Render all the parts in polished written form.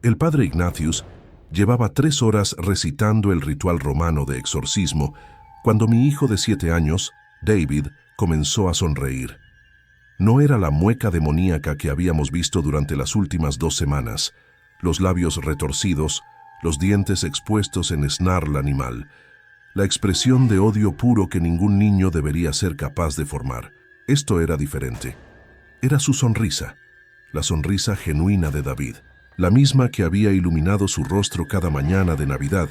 El padre Ignatius llevaba 3 horas recitando el ritual romano de exorcismo cuando mi hijo de 7 años, David, comenzó a sonreír. No era la mueca demoníaca que habíamos visto durante las últimas 2 semanas, los labios retorcidos, los dientes expuestos en snarl animal, la expresión de odio puro que ningún niño debería ser capaz de formar. Esto era diferente. Era su sonrisa, la sonrisa genuina de David, la misma que había iluminado su rostro cada mañana de Navidad,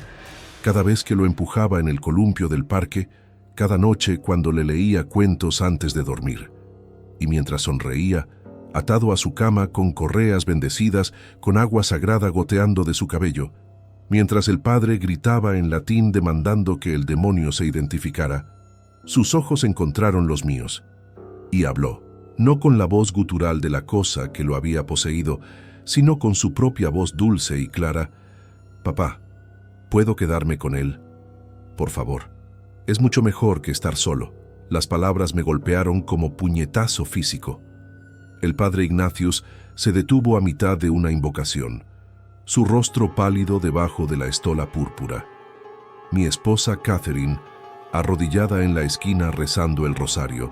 cada vez que lo empujaba en el columpio del parque, cada noche cuando le leía cuentos antes de dormir. Y mientras sonreía, atado a su cama con correas bendecidas, con agua sagrada goteando de su cabello, mientras el padre gritaba en latín demandando que el demonio se identificara, sus ojos encontraron los míos. Y habló, no con la voz gutural de la cosa que lo había poseído, sino con su propia voz dulce y clara. «Papá, ¿puedo quedarme con él? Por favor. Es mucho mejor que estar solo». Las palabras me golpearon como puñetazo físico. El padre Ignatius se detuvo a mitad de una invocación, su rostro pálido debajo de la estola púrpura. Mi esposa Catherine, arrodillada en la esquina rezando el rosario,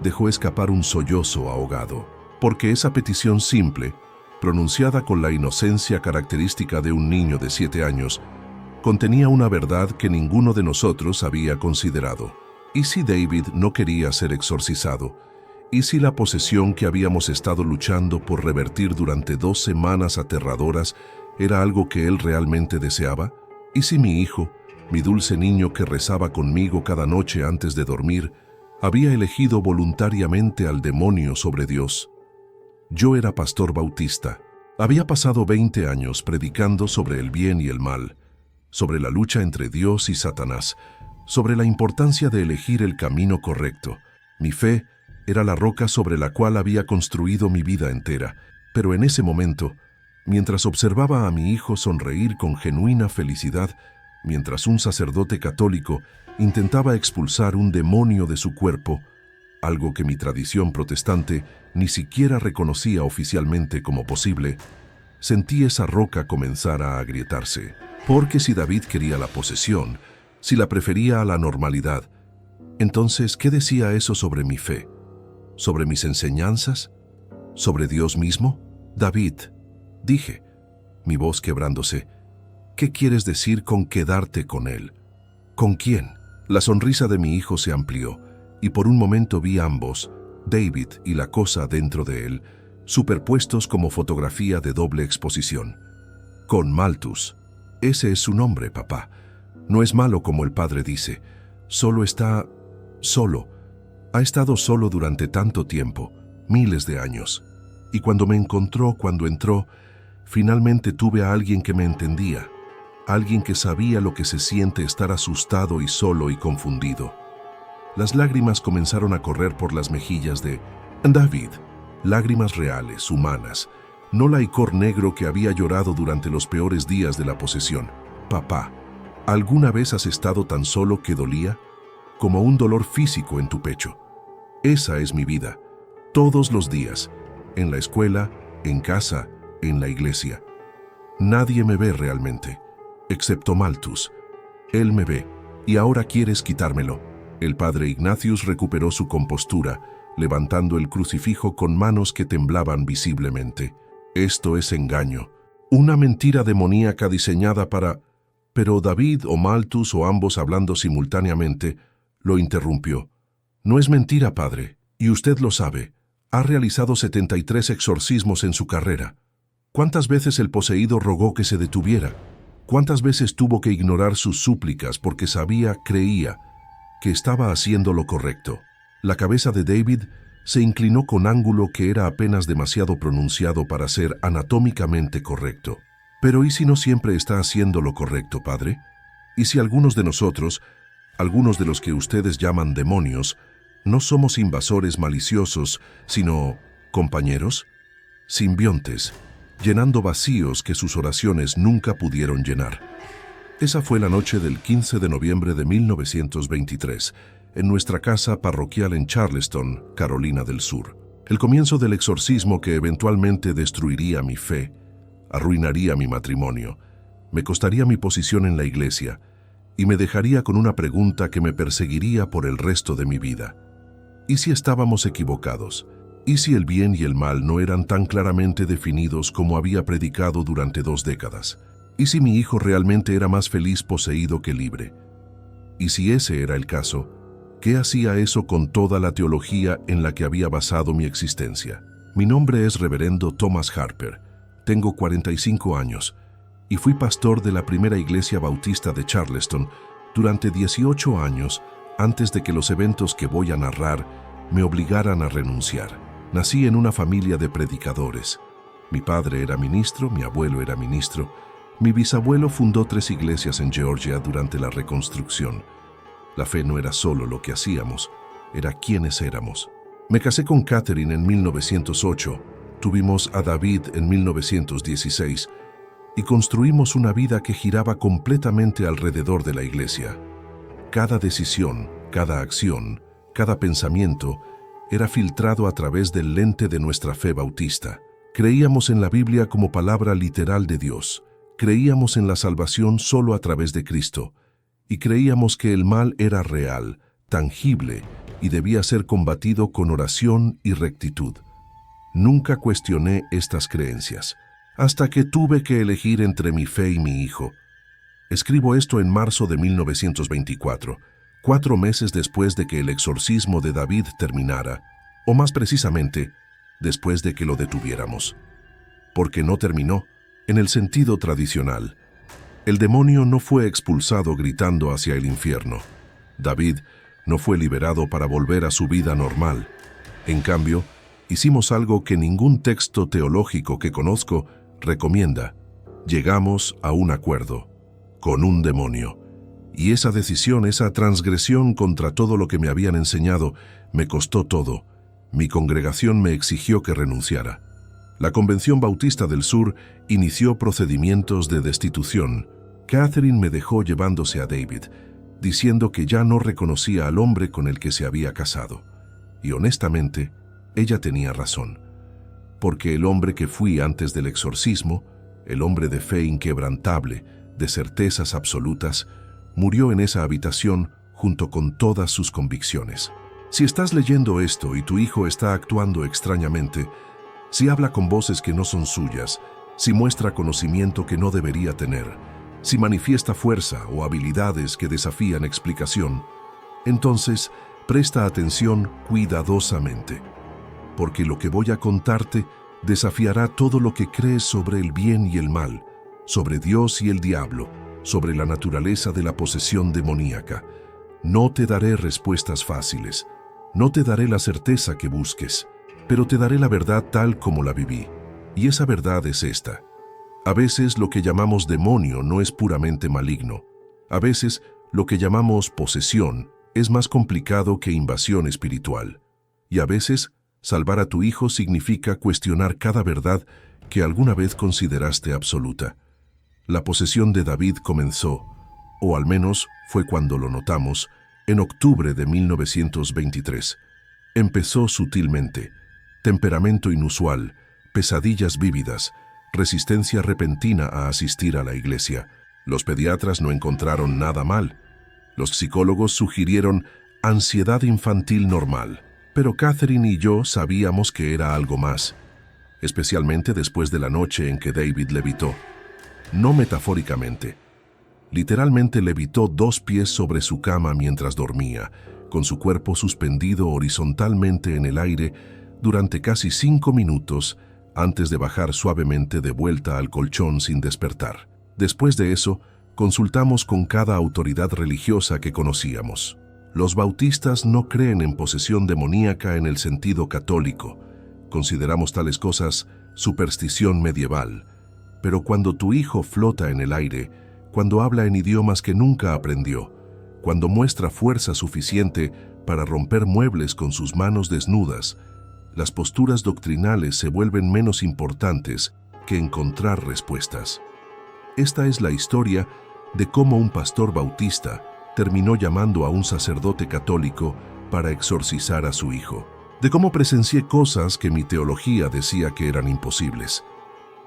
dejó escapar un sollozo ahogado, porque esa petición simple, pronunciada con la inocencia característica de un niño de 7 años, contenía una verdad que ninguno de nosotros había considerado. ¿Y si David no quería ser exorcizado? ¿Y si la posesión que habíamos estado luchando por revertir durante 2 semanas aterradoras era algo que él realmente deseaba? ¿Y si mi hijo, mi dulce niño que rezaba conmigo cada noche antes de dormir, había elegido voluntariamente al demonio sobre Dios? Yo era pastor bautista. Había pasado 20 años predicando sobre el bien y el mal, sobre la lucha entre Dios y Satanás, sobre la importancia de elegir el camino correcto. Mi fe era la roca sobre la cual había construido mi vida entera, pero en ese momento, mientras observaba a mi hijo sonreír con genuina felicidad, mientras un sacerdote católico intentaba expulsar un demonio de su cuerpo, algo que mi tradición protestante ni siquiera reconocía oficialmente como posible, sentí esa roca comenzar a agrietarse. Porque si David quería la posesión, si la prefería a la normalidad, entonces, ¿qué decía eso sobre mi fe? ¿Sobre mis enseñanzas? ¿Sobre Dios mismo? David, dije, mi voz quebrándose, ¿qué quieres decir con quedarte con él? ¿Con quién? La sonrisa de mi hijo se amplió, y por un momento vi ambos, David y la cosa dentro de él, superpuestos como fotografía de doble exposición. Con Malthus. Ese es su nombre, papá. No es malo como el padre dice, solo está solo. Ha estado solo durante tanto tiempo, miles de años. Y cuando me encontró, cuando entró, finalmente tuve a alguien que me entendía, alguien que sabía lo que se siente estar asustado y solo y confundido. Las lágrimas comenzaron a correr por las mejillas de David, lágrimas reales, humanas, no la icor negro que había llorado durante los peores días de la posesión. Papá, ¿alguna vez has estado tan solo que dolía? Como un dolor físico en tu pecho. Esa es mi vida, todos los días, en la escuela, en casa, en la iglesia. Nadie me ve realmente, excepto Malthus. Él me ve, y ahora quieres quitármelo. El padre Ignatius recuperó su compostura, levantando el crucifijo con manos que temblaban visiblemente. Esto es engaño, una mentira demoníaca diseñada para... Pero David o Malthus o ambos hablando simultáneamente, lo interrumpió. No es mentira, padre, y usted lo sabe. Ha realizado 73 exorcismos en su carrera. ¿Cuántas veces el poseído rogó que se detuviera? ¿Cuántas veces tuvo que ignorar sus súplicas porque creía que estaba haciendo lo correcto? La cabeza de David se inclinó con ángulo que era apenas demasiado pronunciado para ser anatómicamente correcto. Pero ¿y si no siempre está haciendo lo correcto, padre? ¿Y si algunos de nosotros, algunos de los que ustedes llaman demonios, no somos invasores maliciosos, sino compañeros? Simbiontes, llenando vacíos que sus oraciones nunca pudieron llenar. Esa fue la noche del 15 de noviembre de 1923, en nuestra casa parroquial en Charleston, Carolina del Sur. El comienzo del exorcismo que eventualmente destruiría mi fe, arruinaría mi matrimonio, me costaría mi posición en la iglesia y me dejaría con una pregunta que me perseguiría por el resto de mi vida. ¿Y si estábamos equivocados? ¿Y si el bien y el mal no eran tan claramente definidos como había predicado durante 2 décadas? ¿Y si mi hijo realmente era más feliz poseído que libre? Y si ese era el caso, ¿qué hacía eso con toda la teología en la que había basado mi existencia? Mi nombre es Reverendo Thomas Harper, tengo 45 años y fui pastor de la primera iglesia bautista de Charleston durante 18 años antes de que los eventos que voy a narrar me obligaran a renunciar. Nací en una familia de predicadores. Mi padre era ministro, mi abuelo era ministro. Mi bisabuelo fundó 3 iglesias en Georgia durante la Reconstrucción. La fe no era solo lo que hacíamos, era quiénes éramos. Me casé con Catherine en 1908, tuvimos a David en 1916 y construimos una vida que giraba completamente alrededor de la iglesia. Cada decisión, cada acción, cada pensamiento era filtrado a través del lente de nuestra fe bautista. Creíamos en la Biblia como palabra literal de Dios. Creíamos en la salvación solo a través de Cristo. Y creíamos que el mal era real, tangible, y debía ser combatido con oración y rectitud. Nunca cuestioné estas creencias, hasta que tuve que elegir entre mi fe y mi hijo. Escribo esto en marzo de 1924, 4 meses después de que el exorcismo de David terminara, o más precisamente, después de que lo detuviéramos. Porque no terminó, en el sentido tradicional. El demonio no fue expulsado gritando hacia el infierno. David no fue liberado para volver a su vida normal. En cambio, hicimos algo que ningún texto teológico que conozco recomienda. Llegamos a un acuerdo con un demonio. Y esa decisión, esa transgresión contra todo lo que me habían enseñado, me costó todo. Mi congregación me exigió que renunciara. La Convención Bautista del Sur inició procedimientos de destitución. Catherine me dejó llevándose a David, diciendo que ya no reconocía al hombre con el que se había casado. Y honestamente, ella tenía razón. Porque el hombre que fui antes del exorcismo, el hombre de fe inquebrantable, de certezas absolutas, murió en esa habitación junto con todas sus convicciones. Si estás leyendo esto y tu hijo está actuando extrañamente, si habla con voces que no son suyas, si muestra conocimiento que no debería tener, si manifiesta fuerza o habilidades que desafían explicación, entonces presta atención cuidadosamente, porque lo que voy a contarte desafiará todo lo que crees sobre el bien y el mal, sobre Dios y el diablo, sobre la naturaleza de la posesión demoníaca. No te daré respuestas fáciles, no te daré la certeza que busques, pero te daré la verdad tal como la viví. Y esa verdad es esta. A veces lo que llamamos demonio no es puramente maligno. A veces lo que llamamos posesión es más complicado que invasión espiritual. Y a veces salvar a tu hijo significa cuestionar cada verdad que alguna vez consideraste absoluta. La posesión de David comenzó, o al menos fue cuando lo notamos, en octubre de 1923. Empezó sutilmente. Temperamento inusual, pesadillas vívidas, resistencia repentina a asistir a la iglesia. Los pediatras no encontraron nada mal. Los psicólogos sugirieron ansiedad infantil normal. Pero Catherine y yo sabíamos que era algo más, especialmente después de la noche en que David levitó. No metafóricamente. Literalmente levitó 2 pies sobre su cama mientras dormía, con su cuerpo suspendido horizontalmente en el aire durante casi 5 minutos antes de bajar suavemente de vuelta al colchón sin despertar. Después de eso, consultamos con cada autoridad religiosa que conocíamos. Los bautistas no creen en posesión demoníaca en el sentido católico. Consideramos tales cosas superstición medieval. Pero cuando tu hijo flota en el aire, cuando habla en idiomas que nunca aprendió, cuando muestra fuerza suficiente para romper muebles con sus manos desnudas, las posturas doctrinales se vuelven menos importantes que encontrar respuestas. Esta es la historia de cómo un pastor bautista terminó llamando a un sacerdote católico para exorcizar a su hijo, de cómo presencié cosas que mi teología decía que eran imposibles,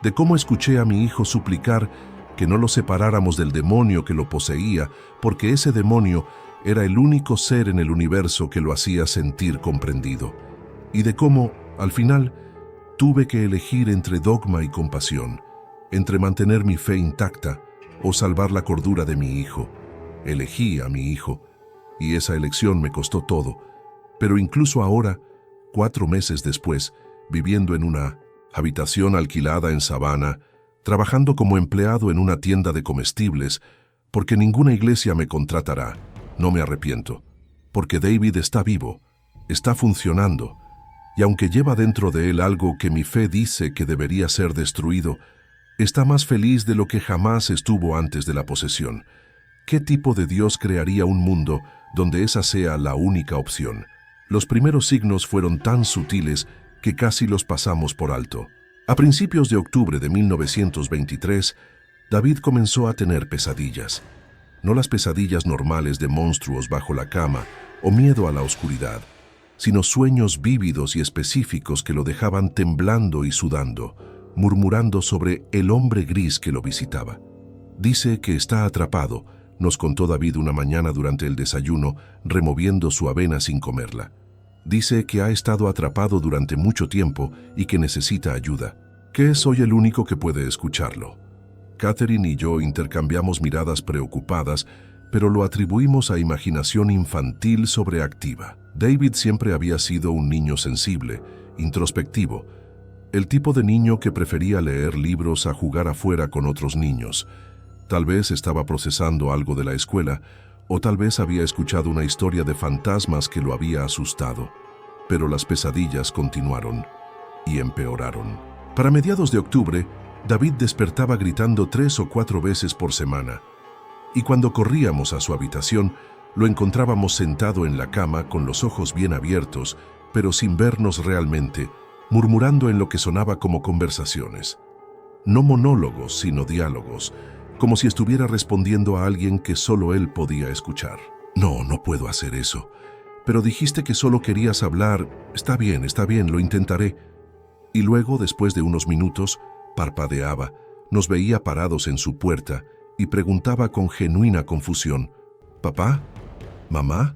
de cómo escuché a mi hijo suplicar que no lo separáramos del demonio que lo poseía, porque ese demonio era el único ser en el universo que lo hacía sentir comprendido, y de cómo, al final, tuve que elegir entre dogma y compasión, entre mantener mi fe intacta o salvar la cordura de mi hijo. Elegí a mi hijo, y esa elección me costó todo, pero incluso ahora, 4 meses después, viviendo en una habitación alquilada en Savannah, trabajando como empleado en una tienda de comestibles, porque ninguna iglesia me contratará, no me arrepiento, porque David está vivo, está funcionando, y aunque lleva dentro de él algo que mi fe dice que debería ser destruido, está más feliz de lo que jamás estuvo antes de la posesión. ¿Qué tipo de Dios crearía un mundo donde esa sea la única opción? Los primeros signos fueron tan sutiles que casi los pasamos por alto. A principios de octubre de 1923, David comenzó a tener pesadillas. No las pesadillas normales de monstruos bajo la cama o miedo a la oscuridad, sino sueños vívidos y específicos que lo dejaban temblando y sudando, murmurando sobre el hombre gris que lo visitaba. Dice que está atrapado, nos contó David una mañana durante el desayuno, removiendo su avena sin comerla. Dice que ha estado atrapado durante mucho tiempo y que necesita ayuda. Que soy el único que puede escucharlo. Catherine y yo intercambiamos miradas preocupadas, pero lo atribuimos a imaginación infantil sobreactiva. David siempre había sido un niño sensible, introspectivo, el tipo de niño que prefería leer libros a jugar afuera con otros niños. Tal vez estaba procesando algo de la escuela, o tal vez había escuchado una historia de fantasmas que lo había asustado. Pero las pesadillas continuaron y empeoraron. Para mediados de octubre, David despertaba gritando 3 o 4 veces por semana, y cuando corríamos a su habitación, lo encontrábamos sentado en la cama con los ojos bien abiertos, pero sin vernos realmente, murmurando en lo que sonaba como conversaciones. No monólogos, sino diálogos, como si estuviera respondiendo a alguien que solo él podía escuchar. No, no puedo hacer eso. Pero dijiste que solo querías hablar. Está bien, lo intentaré. Y luego, después de unos minutos, parpadeaba, nos veía parados en su puerta y preguntaba con genuina confusión: ¿Papá? ¿Mamá?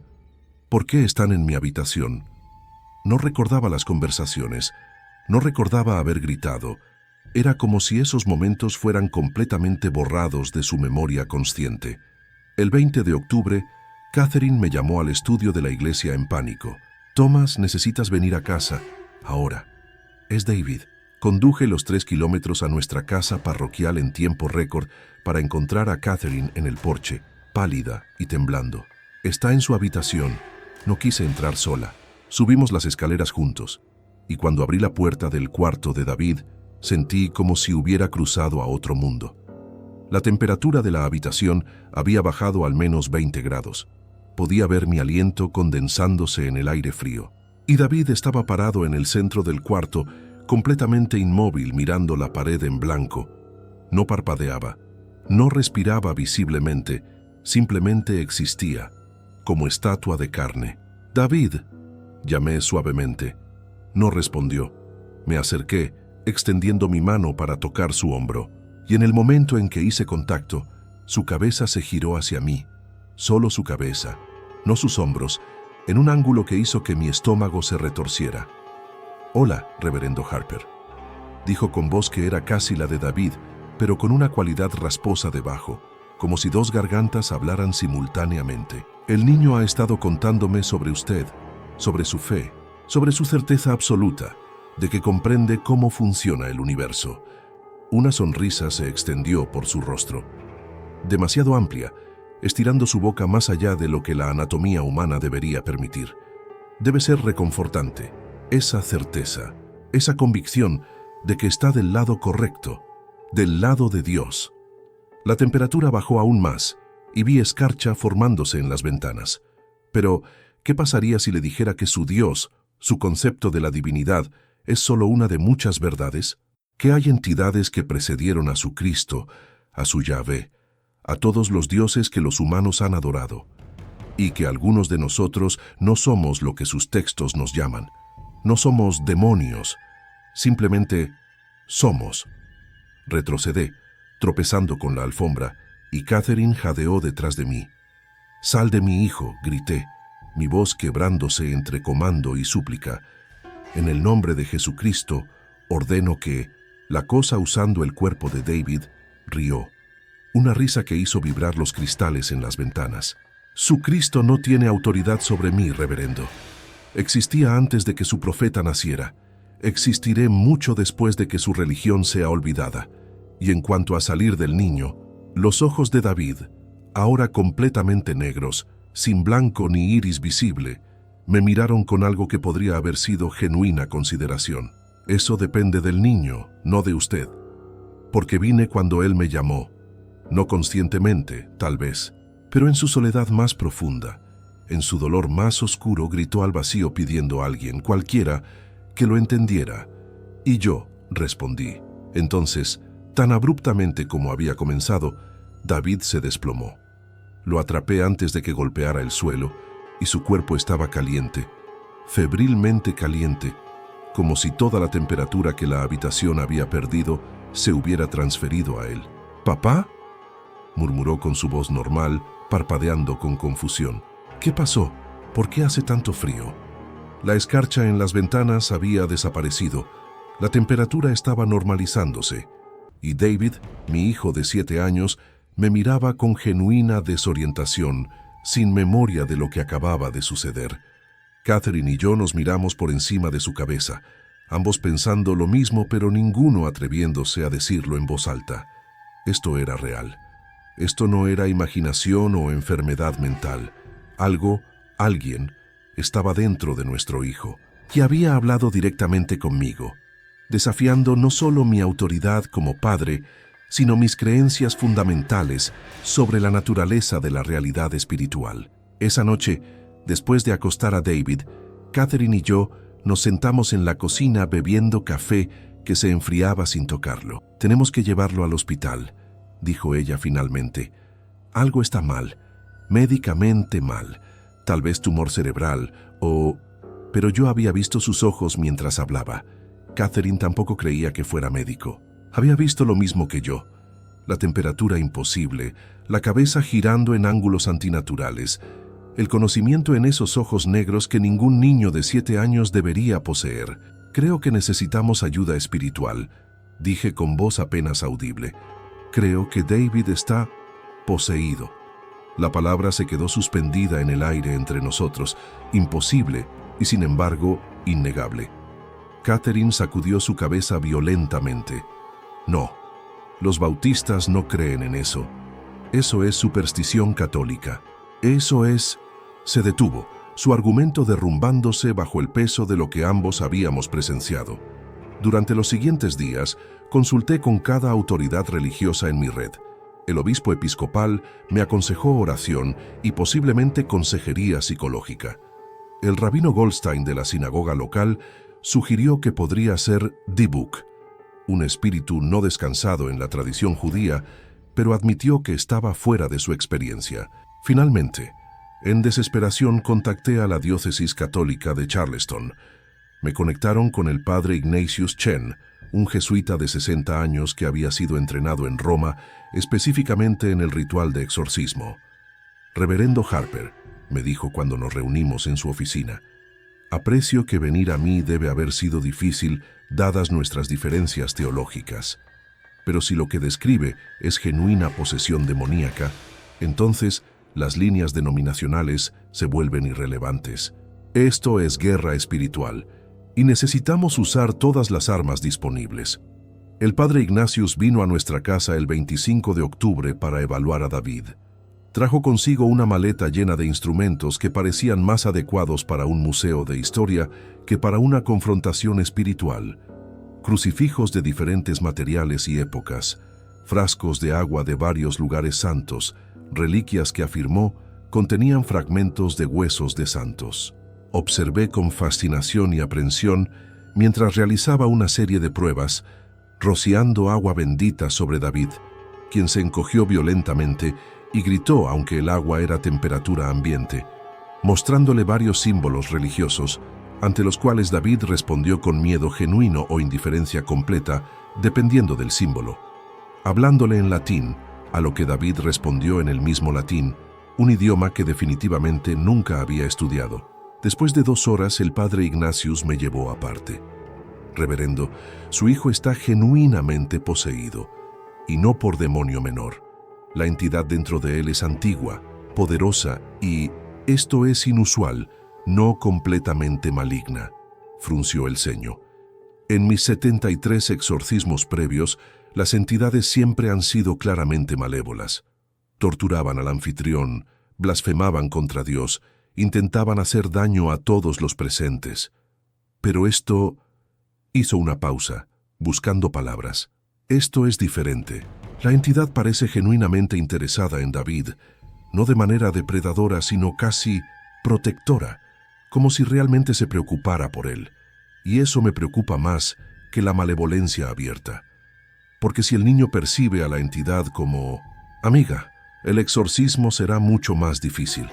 ¿Por qué están en mi habitación? No recordaba las conversaciones, no recordaba haber gritado. Era como si esos momentos fueran completamente borrados de su memoria consciente. El 20 de octubre, Catherine me llamó al estudio de la iglesia en pánico. Thomas, necesitas venir a casa, ahora. Es David. Conduje los 3 kilómetros a nuestra casa parroquial en tiempo récord para encontrar a Catherine en el porche, pálida y temblando. Está en su habitación. No quise entrar sola. Subimos las escaleras juntos, y cuando abrí la puerta del cuarto de David, sentí como si hubiera cruzado a otro mundo. La temperatura de la habitación había bajado al menos 20 grados. Podía ver mi aliento condensándose en el aire frío. Y David estaba parado en el centro del cuarto, completamente inmóvil, mirando la pared en blanco. No parpadeaba, no respiraba visiblemente, simplemente existía, como estatua de carne. «David», llamé suavemente. No respondió. Me acerqué, extendiendo mi mano para tocar su hombro, y en el momento en que hice contacto, su cabeza se giró hacia mí, solo su cabeza, no sus hombros, en un ángulo que hizo que mi estómago se retorciera. «Hola, reverendo Harper», dijo con voz que era casi la de David, pero con una cualidad rasposa debajo, como si 2 gargantas hablaran simultáneamente. «El niño ha estado contándome sobre usted, sobre su fe, sobre su certeza absoluta de que comprende cómo funciona el universo». Una sonrisa se extendió por su rostro, demasiado amplia, estirando su boca más allá de lo que la anatomía humana debería permitir. Debe ser reconfortante, esa certeza, esa convicción de que está del lado correcto, del lado de Dios. La temperatura bajó aún más y vi escarcha formándose en las ventanas. Pero, ¿qué pasaría si le dijera que su Dios, su concepto de la divinidad, es solo una de muchas verdades? Que hay entidades que precedieron a su Cristo, a su Yahvé, a todos los dioses que los humanos han adorado, y que algunos de nosotros no somos lo que sus textos nos llaman. No somos demonios, simplemente somos. Retrocedé, tropezando con la alfombra, y Catherine jadeó detrás de mí. «Sal de mi hijo», grité, mi voz quebrándose entre comando y súplica. «En el nombre de Jesucristo, ordeno que...» La cosa, usando el cuerpo de David, rió. Una risa que hizo vibrar los cristales en las ventanas. «Su Cristo no tiene autoridad sobre mí, reverendo. Existía antes de que su profeta naciera. Existiré mucho después de que su religión sea olvidada. Y en cuanto a salir del niño, los ojos de David, ahora completamente negros, sin blanco ni iris visible, me miraron con algo que podría haber sido genuina consideración. Eso depende del niño, no de usted. Porque vine cuando él me llamó. No conscientemente, tal vez, pero en su soledad más profunda, en su dolor más oscuro, gritó al vacío pidiendo a alguien, cualquiera, que lo entendiera. Y yo respondí. Entonces, tan abruptamente como había comenzado, David se desplomó. Lo atrapé antes de que golpeara el suelo, y su cuerpo estaba caliente, febrilmente caliente, como si toda la temperatura que la habitación había perdido se hubiera transferido a él. «¿Papá?», murmuró con su voz normal, parpadeando con confusión. «¿Qué pasó? ¿Por qué hace tanto frío?». La escarcha en las ventanas había desaparecido, la temperatura estaba normalizándose, y David, mi hijo de 7 años, me miraba con genuina desorientación, sin memoria de lo que acababa de suceder. Catherine y yo nos miramos por encima de su cabeza, ambos pensando lo mismo, pero ninguno atreviéndose a decirlo en voz alta. Esto era real. Esto no era imaginación o enfermedad mental. Alguien, estaba dentro de nuestro hijo, y había hablado directamente conmigo, desafiando no solo mi autoridad como padre, sino mis creencias fundamentales sobre la naturaleza de la realidad espiritual. Esa noche, después de acostar a David, Catherine y yo nos sentamos en la cocina bebiendo café que se enfriaba sin tocarlo. «Tenemos que llevarlo al hospital», dijo ella finalmente. «Algo está mal, médicamente mal, tal vez tumor cerebral o...». Pero yo había visto sus ojos mientras hablaba. Catherine tampoco creía que fuera médico. Había visto lo mismo que yo. La temperatura imposible, la cabeza girando en ángulos antinaturales, el conocimiento en esos ojos negros que ningún niño de 7 años debería poseer. «Creo que necesitamos ayuda espiritual», dije con voz apenas audible. «Creo que David está poseído». La palabra se quedó suspendida en el aire entre nosotros, imposible y sin embargo innegable. Catherine sacudió su cabeza violentamente. «No, los bautistas no creen en eso. Eso es superstición católica. Eso es...». Se detuvo, su argumento derrumbándose bajo el peso de lo que ambos habíamos presenciado. Durante los siguientes días, consulté con cada autoridad religiosa en mi red. El obispo episcopal me aconsejó oración y posiblemente consejería psicológica. El rabino Goldstein de la sinagoga local sugirió que podría ser Dibuk, un espíritu no descansado en la tradición judía, pero admitió que estaba fuera de su experiencia. Finalmente, en desesperación contacté a la diócesis católica de Charleston. Me conectaron con el padre Ignatius Chen, un jesuita de 60 años que había sido entrenado en Roma, específicamente en el ritual de exorcismo. «Reverendo Harper», me dijo cuando nos reunimos en su oficina, «aprecio que venir a mí debe haber sido difícil dadas nuestras diferencias teológicas. Pero si lo que describe es genuina posesión demoníaca, entonces las líneas denominacionales se vuelven irrelevantes. Esto es guerra espiritual y necesitamos usar todas las armas disponibles». El padre Ignatius vino a nuestra casa el 25 de octubre para evaluar a David. Trajo consigo una maleta llena de instrumentos que parecían más adecuados para un museo de historia que para una confrontación espiritual. Crucifijos de diferentes materiales y épocas, frascos de agua de varios lugares santos, reliquias que afirmó contenían fragmentos de huesos de santos. Observé con fascinación y aprensión mientras realizaba una serie de pruebas, rociando agua bendita sobre David, quien se encogió violentamente y gritó aunque el agua era temperatura ambiente, mostrándole varios símbolos religiosos, ante los cuales David respondió con miedo genuino o indiferencia completa, dependiendo del símbolo. hablándole en latín, a lo que David respondió en el mismo latín, un idioma que definitivamente nunca había estudiado. Después de 2 horas, el padre Ignatius me llevó aparte. Reverendo, su hijo está genuinamente poseído, y no por demonio menor. La entidad dentro de él es antigua, poderosa y, esto es inusual, no completamente maligna, frunció el ceño. En mis 73 exorcismos previos, las entidades siempre han sido claramente malévolas. Torturaban al anfitrión, blasfemaban contra Dios, intentaban hacer daño a todos los presentes. Pero esto... Hizo una pausa, buscando palabras. Esto es diferente. La entidad parece genuinamente interesada en David, no de manera depredadora, sino casi protectora, como si realmente se preocupara por él. Y eso me preocupa más que la malevolencia abierta. Porque si el niño percibe a la entidad como amiga, el exorcismo será mucho más difícil.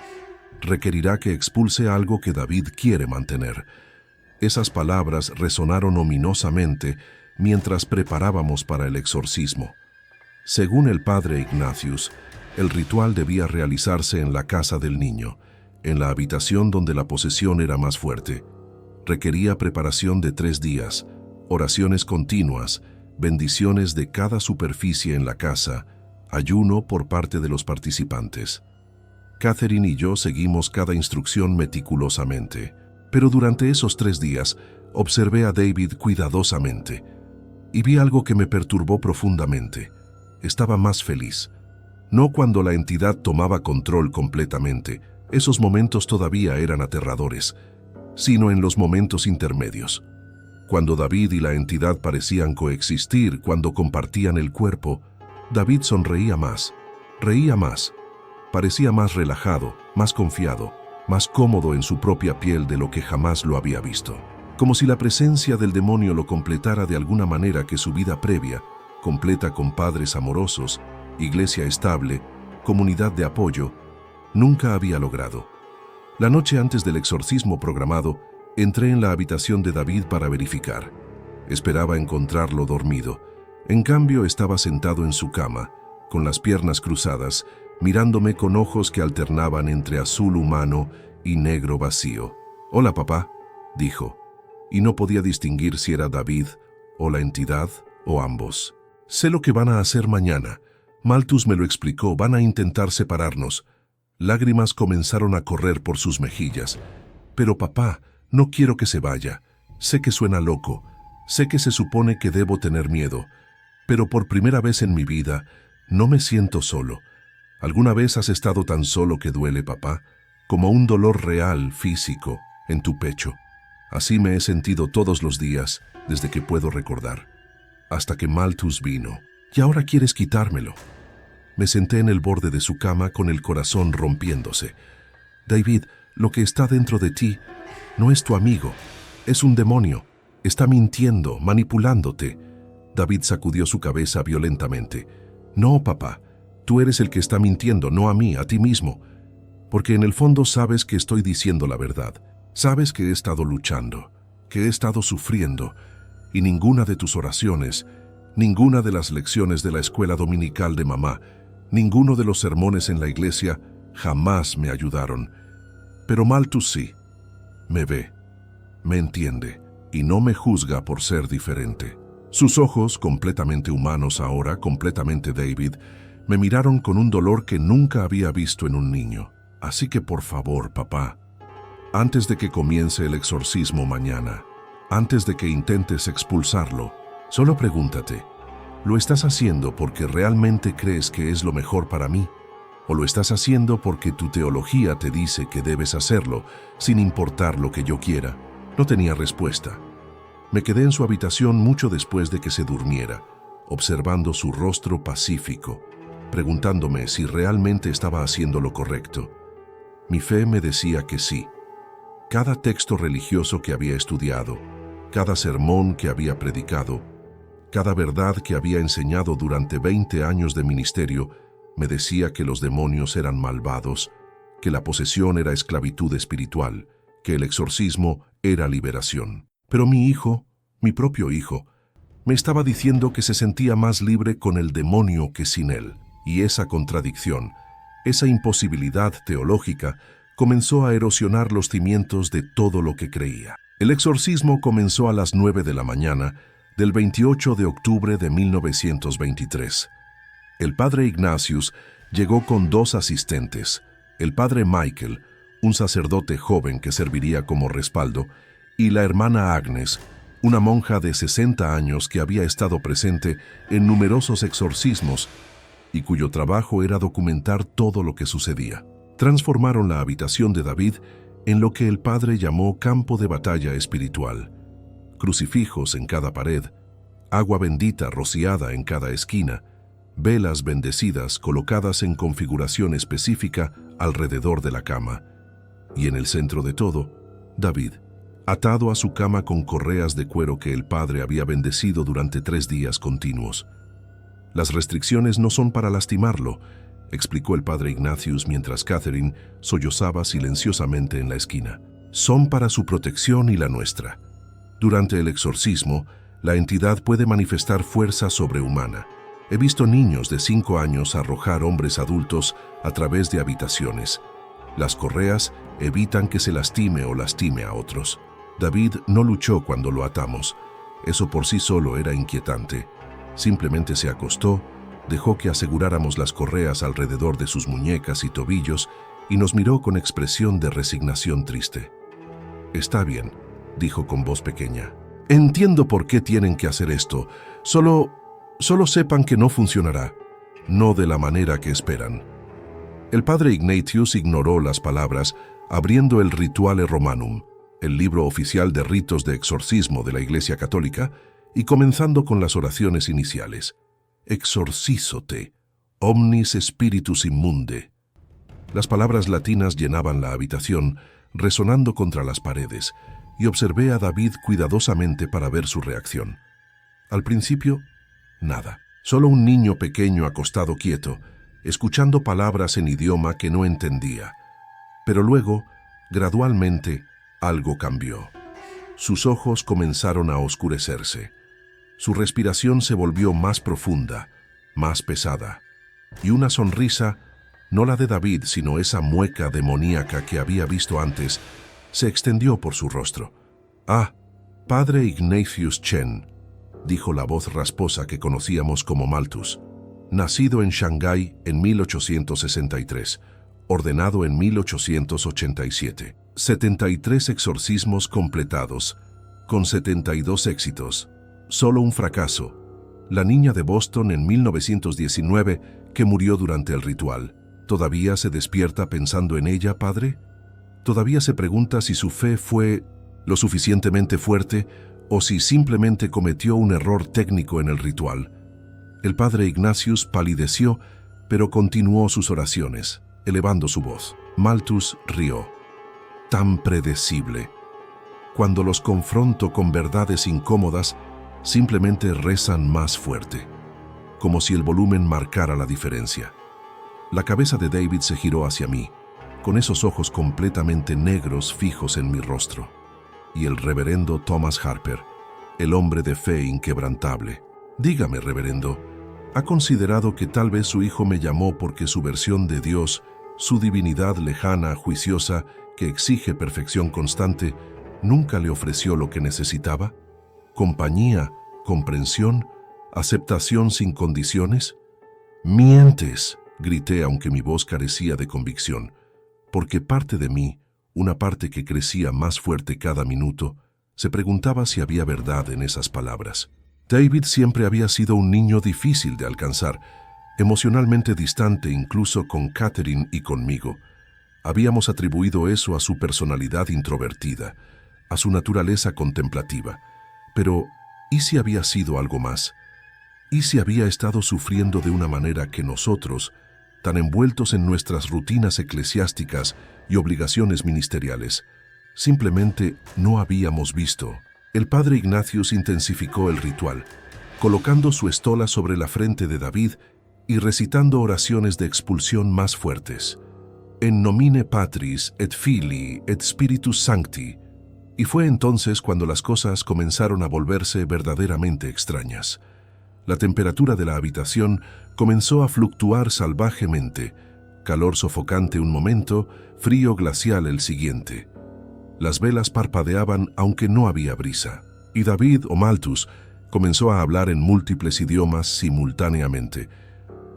Requerirá que expulse algo que David quiere mantener. Esas palabras resonaron ominosamente mientras preparábamos para el exorcismo. Según el padre Ignatius, el ritual debía realizarse en la casa del niño, en la habitación donde la posesión era más fuerte. Requería preparación de 3 días, oraciones continuas, bendiciones de cada superficie en la casa, ayuno por parte de los participantes. Catherine y yo seguimos cada instrucción meticulosamente, pero durante esos 3 días observé a David cuidadosamente y vi algo que me perturbó profundamente. Estaba más feliz. No cuando la entidad tomaba control completamente, esos momentos todavía eran aterradores, sino en los momentos intermedios. Cuando David y la entidad parecían coexistir, cuando compartían el cuerpo, David sonreía más, reía más, parecía más relajado, más confiado, más cómodo en su propia piel de lo que jamás lo había visto. Como si la presencia del demonio lo completara de alguna manera que su vida previa, completa con padres amorosos, iglesia estable, comunidad de apoyo, nunca había logrado. La noche antes del exorcismo programado, entré en la habitación de David para verificar. Esperaba encontrarlo dormido. En cambio, estaba sentado en su cama, con las piernas cruzadas, mirándome con ojos que alternaban entre azul humano y negro vacío. «Hola, papá», dijo, y no podía distinguir si era David o la entidad o ambos. «Sé lo que van a hacer mañana. Malthus me lo explicó, van a intentar separarnos». Lágrimas comenzaron a correr por sus mejillas. «Pero papá, no quiero que se vaya. Sé que suena loco. Sé que se supone que debo tener miedo. Pero por primera vez en mi vida, no me siento solo. ¿Alguna vez has estado tan solo que duele, papá? Como un dolor real, físico, en tu pecho. Así me he sentido todos los días, desde que puedo recordar. Hasta que Malthus vino. Y ahora quieres quitármelo». Me senté en el borde de su cama con el corazón rompiéndose. «David, lo que está dentro de ti no es tu amigo. Es un demonio. Está mintiendo, manipulándote». David sacudió su cabeza violentamente. «No, papá. Tú eres el que está mintiendo, no a mí, a ti mismo. Porque en el fondo sabes que estoy diciendo la verdad. Sabes que he estado luchando, que he estado sufriendo, y ninguna de tus oraciones, ninguna de las lecciones de la escuela dominical de mamá, ninguno de los sermones en la iglesia jamás me ayudaron. Pero Malthus sí. Me ve, me entiende, y no me juzga por ser diferente». Sus ojos, completamente humanos ahora, completamente David, me miraron con un dolor que nunca había visto en un niño. «Así que por favor, papá, antes de que comience el exorcismo mañana, antes de que intentes expulsarlo, solo pregúntate, ¿lo estás haciendo porque realmente crees que es lo mejor para mí? ¿O lo estás haciendo porque tu teología te dice que debes hacerlo, sin importar lo que yo quiera?» No tenía respuesta. Me quedé en su habitación mucho después de que se durmiera, observando su rostro pacífico, preguntándome si realmente estaba haciendo lo correcto. Mi fe me decía que sí. Cada texto religioso que había estudiado, cada sermón que había predicado, cada verdad que había enseñado durante 20 años de ministerio, me decía que los demonios eran malvados, que la posesión era esclavitud espiritual, que el exorcismo era liberación. Pero mi hijo, mi propio hijo, Me estaba diciendo que se sentía más libre con el demonio que sin él, y esa contradicción, esa imposibilidad teológica, comenzó a erosionar los cimientos de todo lo que creía. El exorcismo comenzó a las 9 de la mañana del 28 de octubre de 1923. El padre Ignatius llegó con 2 asistentes, el padre Michael, un sacerdote joven que serviría como respaldo, y la hermana Agnes, una monja de 60 años que había estado presente en numerosos exorcismos y cuyo trabajo era documentar todo lo que sucedía. Transformaron la habitación de David en lo que el padre llamó campo de batalla espiritual. Crucifijos en cada pared, agua bendita rociada en cada esquina, velas bendecidas colocadas en configuración específica alrededor de la cama. Y en el centro de todo, David, atado a su cama con correas de cuero que el padre había bendecido durante 3 días continuos. Las restricciones no son para lastimarlo, explicó el padre Ignatius mientras Catherine sollozaba silenciosamente en la esquina. Son para su protección y la nuestra. Durante el exorcismo, la entidad puede manifestar fuerza sobrehumana. He visto niños de 5 años arrojar hombres adultos a través de habitaciones. Las correas evitan que se lastime o lastime a otros. David no luchó cuando lo atamos. Eso por sí solo era inquietante. Simplemente se acostó, dejó que aseguráramos las correas alrededor de sus muñecas y tobillos y nos miró con expresión de resignación triste. «Está bien», dijo con voz pequeña. «Entiendo por qué tienen que hacer esto. Solo sepan que no funcionará. No de la manera que esperan». El padre Ignatius ignoró las palabras, abriendo el Rituale Romanum, el libro oficial de ritos de exorcismo de la Iglesia Católica, y comenzando con las oraciones iniciales. Exorcízote, omnis spiritus immunde. Las palabras latinas llenaban la habitación, resonando contra las paredes, y observé a David cuidadosamente para ver su reacción. Al principio, nada. Solo un niño pequeño acostado quieto, escuchando palabras en idioma que no entendía. Pero luego, gradualmente, algo cambió. Sus ojos comenzaron a oscurecerse. Su respiración se volvió más profunda, más pesada. Y una sonrisa, no la de David, sino esa mueca demoníaca que había visto antes, se extendió por su rostro. «Ah, padre Ignatius Chen», dijo la voz rasposa que conocíamos como Malthus. «Nacido en Shanghái en 1863, ordenado en 1887. 73 exorcismos completados, con 72 éxitos. Solo un fracaso. La niña de Boston en 1919 que murió durante el ritual. ¿Todavía se despierta pensando en ella, padre? ¿Todavía se pregunta si su fe fue lo suficientemente fuerte o si simplemente cometió un error técnico en el ritual?» El padre Ignatius palideció, pero continuó sus oraciones, elevando su voz. Malthus rió. «Tan predecible. Cuando los confronto con verdades incómodas, simplemente rezan más fuerte, como si el volumen marcara la diferencia». La cabeza de David se giró hacia mí, con esos ojos completamente negros fijos en mi rostro. Y el reverendo Thomas Harper, el hombre de fe inquebrantable. «Dígame, reverendo, ¿ha considerado que tal vez su hijo me llamó porque su versión de Dios, su divinidad lejana, juiciosa, que exige perfección constante, nunca le ofreció lo que necesitaba? ¿Compañía, comprensión, aceptación sin condiciones?» «Mientes», grité aunque mi voz carecía de convicción, porque parte de mí, una parte que crecía más fuerte cada minuto, se preguntaba si había verdad en esas palabras. David siempre había sido un niño difícil de alcanzar, emocionalmente distante incluso con Catherine y conmigo. Habíamos atribuido eso a su personalidad introvertida, a su naturaleza contemplativa. Pero, ¿y si había sido algo más? ¿Y si había estado sufriendo de una manera que nosotros, tan envueltos en nuestras rutinas eclesiásticas y obligaciones ministeriales, simplemente no habíamos visto? El padre Ignatius intensificó el ritual, colocando su estola sobre la frente de David y recitando oraciones de expulsión más fuertes. «En nomine Patris et Filii et Spiritus Sancti», Y fue entonces cuando las cosas comenzaron a volverse verdaderamente extrañas. La temperatura de la habitación comenzó a fluctuar salvajemente, calor sofocante un momento, frío glacial el siguiente. Las velas parpadeaban aunque no había brisa, y David o Malthus comenzó a hablar en múltiples idiomas simultáneamente,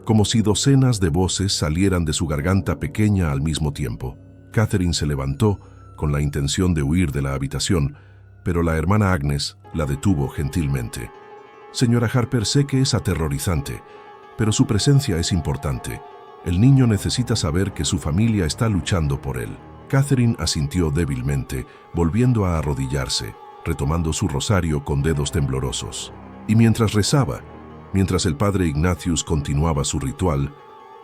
como si docenas de voces salieran de su garganta pequeña al mismo tiempo. Catherine se levantó con la intención de huir de la habitación, pero la hermana Agnes la detuvo gentilmente. «Señora Harper, sé que es aterrorizante, pero su presencia es importante. El niño necesita saber que su familia está luchando por él». Catherine asintió débilmente, volviendo a arrodillarse, retomando su rosario con dedos temblorosos. Y mientras rezaba, mientras el padre Ignatius continuaba su ritual,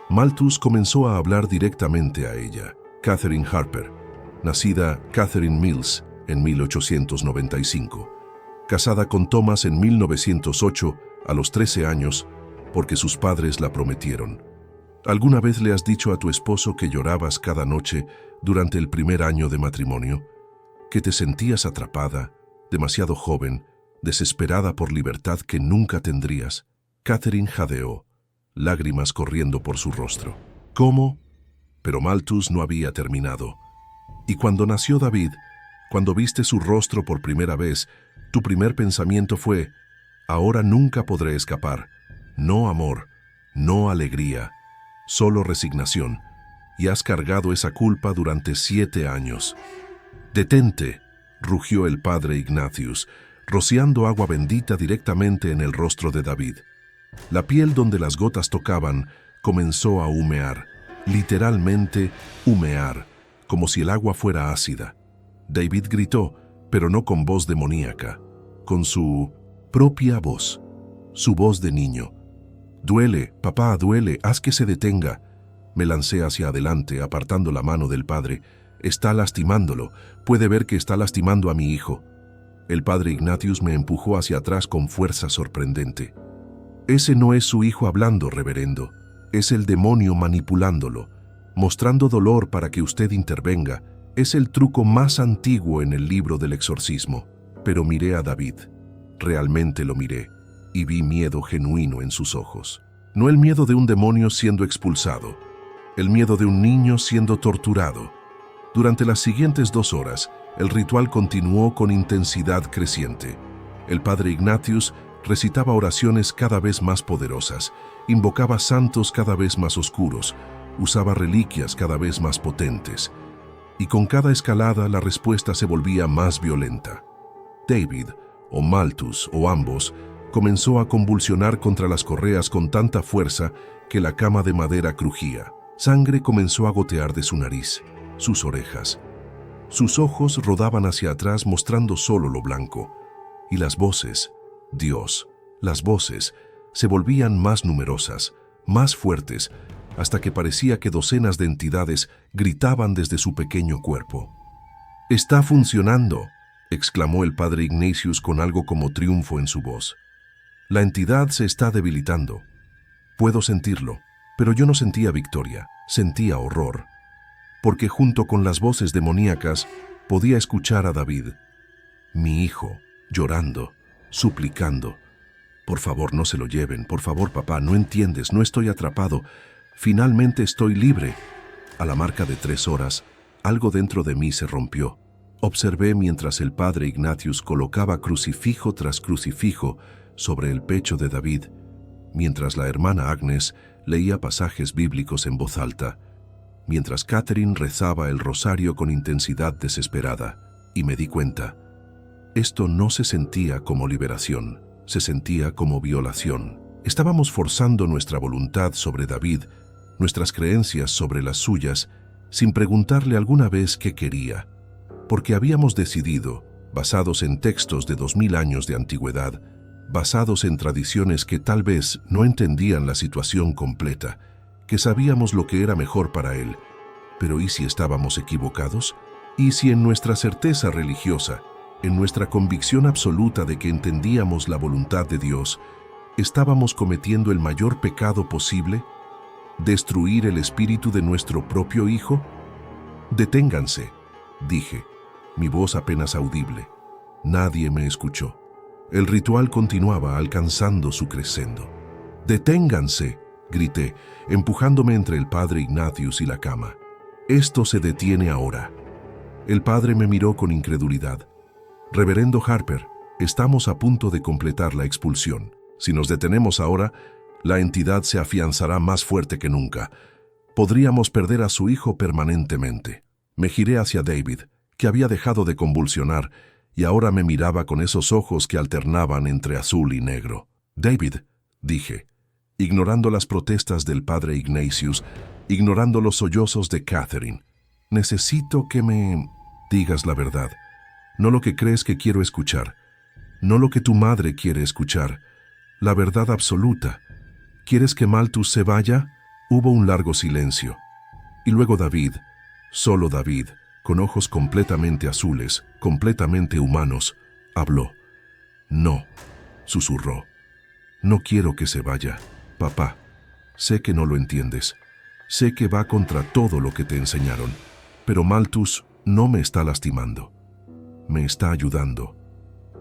Malthus comenzó a hablar directamente a ella. Catherine Harper, nacida Catherine Mills en 1895, casada con Thomas en 1908 a los 13 años, porque sus padres la prometieron. ¿Alguna vez le has dicho a tu esposo que llorabas cada noche durante el primer año de matrimonio? ¿Que te sentías atrapada, demasiado joven, desesperada por libertad que nunca tendrías? Catherine jadeó, lágrimas corriendo por su rostro. ¿Cómo? Pero Malthus no había terminado. Y cuando nació David, cuando viste su rostro por primera vez, tu primer pensamiento fue: ahora nunca podré escapar. No amor, no alegría, solo resignación. Y has cargado esa culpa durante 7 años. «Detente», rugió el padre Ignatius, rociando agua bendita directamente en el rostro de David. La piel donde las gotas tocaban comenzó a humear, literalmente humear, como si el agua fuera ácida. David gritó, pero no con voz demoníaca, con su propia voz, su voz de niño. «Duele, papá, duele, haz que se detenga». Me lancé hacia adelante, apartando la mano del padre. «Está lastimándolo, puede ver que está lastimando a mi hijo». El padre Ignatius me empujó hacia atrás con fuerza sorprendente. «Ese no es su hijo hablando, reverendo. Es el demonio manipulándolo, mostrando dolor para que usted intervenga. Es el truco más antiguo en el libro del exorcismo». Pero miré a David. Realmente lo miré, y vi miedo genuino en sus ojos. No el miedo de un demonio siendo expulsado, el miedo de un niño siendo torturado. Durante las siguientes 2 horas, el ritual continuó con intensidad creciente. El padre Ignatius recitaba oraciones cada vez más poderosas, invocaba santos cada vez más oscuros, usaba reliquias cada vez más potentes. Y con cada escalada la respuesta se volvía más violenta. David, o Malthus, o ambos, comenzó a convulsionar contra las correas con tanta fuerza que la cama de madera crujía. Sangre comenzó a gotear de su nariz, sus orejas. Sus ojos rodaban hacia atrás mostrando solo lo blanco. Y las voces, Dios, las voces, se volvían más numerosas, más fuertes, hasta que parecía que docenas de entidades gritaban desde su pequeño cuerpo. «¡Está funcionando!», exclamó el padre Ignatius con algo como triunfo en su voz. «La entidad se está debilitando. Puedo sentirlo». Pero yo no sentía victoria, sentía horror, porque junto con las voces demoníacas podía escuchar a David, mi hijo, llorando, suplicando: «Por favor, no se lo lleven, por favor, papá, no entiendes, no estoy atrapado, finalmente estoy libre». A la marca de 3 horas, algo dentro de mí se rompió. Observé mientras el padre Ignatius colocaba crucifijo tras crucifijo sobre el pecho de David, mientras la hermana Agnes leía pasajes bíblicos en voz alta, mientras Catherine rezaba el rosario con intensidad desesperada, y me di cuenta. Esto no se sentía como liberación, se sentía como violación. Estábamos forzando nuestra voluntad sobre David, nuestras creencias sobre las suyas, sin preguntarle alguna vez qué quería, porque habíamos decidido, basados en textos de 2000 años de antigüedad, basados en tradiciones que tal vez no entendían la situación completa, que sabíamos lo que era mejor para él. Pero ¿y si estábamos equivocados? ¿Y si en nuestra certeza religiosa, en nuestra convicción absoluta de que entendíamos la voluntad de Dios, estábamos cometiendo el mayor pecado posible? ¿Destruir el espíritu de nuestro propio hijo? «Deténganse», dije. mi voz apenas audible. Nadie me escuchó. El ritual continuaba alcanzando su crescendo. «¡Deténganse!», grité, empujándome entre el padre Ignatius y la cama. «Esto se detiene ahora». El padre me miró con incredulidad. «Reverendo Harper, estamos a punto de completar la expulsión. Si nos detenemos ahora, la entidad se afianzará más fuerte que nunca. Podríamos perder a su hijo permanentemente». Me giré hacia David, que había dejado de convulsionar, y ahora me miraba con esos ojos que alternaban entre azul y negro. «David», dije, ignorando las protestas del padre Ignatius, ignorando los sollozos de Catherine, «necesito que me digas la verdad, no lo que crees que quiero escuchar, no lo que tu madre quiere escuchar, la verdad absoluta. ¿Quieres que Malthus se vaya?». Hubo un largo silencio, y luego David, solo David, con ojos completamente azules, completamente humanos, habló. «No», susurró. «No quiero que se vaya, papá. Sé que no lo entiendes. Sé que va contra todo lo que te enseñaron. Pero Malthus no me está lastimando. Me está ayudando.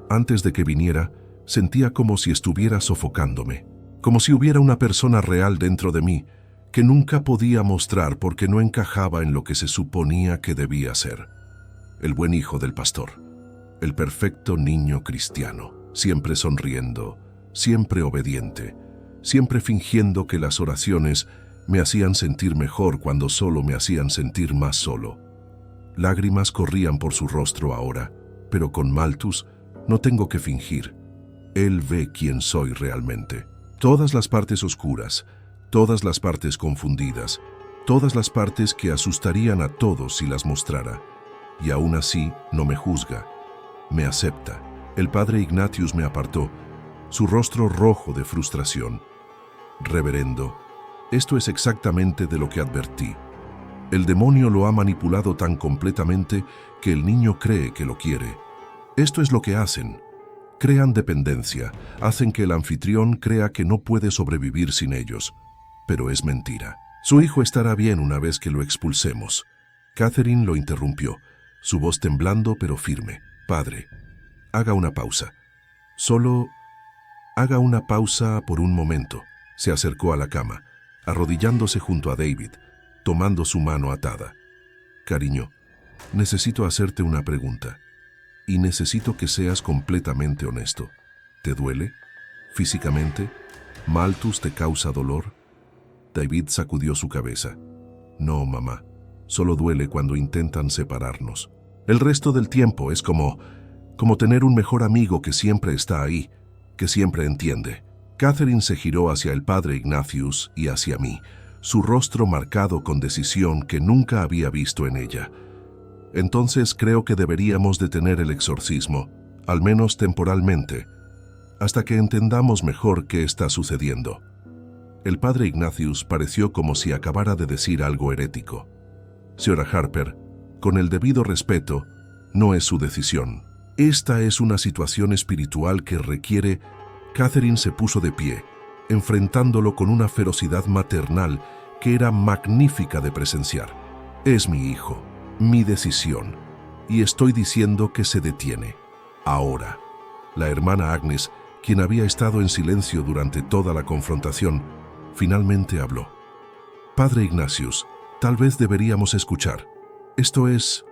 Antes de que viniera, sentía como si estuviera sofocándome, como si hubiera una persona real dentro de mí, que nunca podía mostrar porque no encajaba en lo que se suponía que debía ser. El buen hijo del pastor, el perfecto niño cristiano, siempre sonriendo, siempre obediente, siempre fingiendo que las oraciones me hacían sentir mejor cuando solo me hacían sentir más solo. Lágrimas corrían por su rostro ahora, pero con Malthus no tengo que fingir. Él ve quién soy realmente. Todas las partes oscuras, todas las partes confundidas, todas las partes que asustarían a todos si las mostrara. Y aún así no me juzga, me acepta. El padre Ignatius me apartó, su rostro rojo de frustración. «Reverendo, esto es exactamente de lo que advertí. El demonio lo ha manipulado tan completamente que el niño cree que lo quiere. Esto es lo que hacen. Crean dependencia, hacen que el anfitrión crea que no puede sobrevivir sin ellos. Pero es mentira. Su hijo estará bien una vez que lo expulsemos». Catherine lo interrumpió, su voz temblando pero firme. «Padre, haga una pausa. Solo haga una pausa por un momento». Se acercó a la cama, arrodillándose junto a David, tomando su mano atada. «Cariño, necesito hacerte una pregunta, y necesito que seas completamente honesto. ¿Te duele? ¿Físicamente? ¿Malthus te causa dolor?». David sacudió su cabeza. «No, mamá, solo duele cuando intentan separarnos. El resto del tiempo es como tener un mejor amigo que siempre está ahí, que siempre entiende». Catherine se giró hacia el padre Ignatius y hacia mí, su rostro marcado con decisión que nunca había visto en ella. «Entonces creo que deberíamos detener el exorcismo, al menos temporalmente, hasta que entendamos mejor qué está sucediendo». El padre Ignatius pareció como si acabara de decir algo herético. «Señora Harper, con el debido respeto, no es su decisión. Esta es una situación espiritual que requiere». Catherine se puso de pie, enfrentándolo con una ferocidad maternal que era magnífica de presenciar. «Es mi hijo, mi decisión, y estoy diciendo que se detiene. Ahora». La hermana Agnes, quien había estado en silencio durante toda la confrontación, finalmente habló. «Padre Ignatius, tal vez deberíamos escuchar. Esto es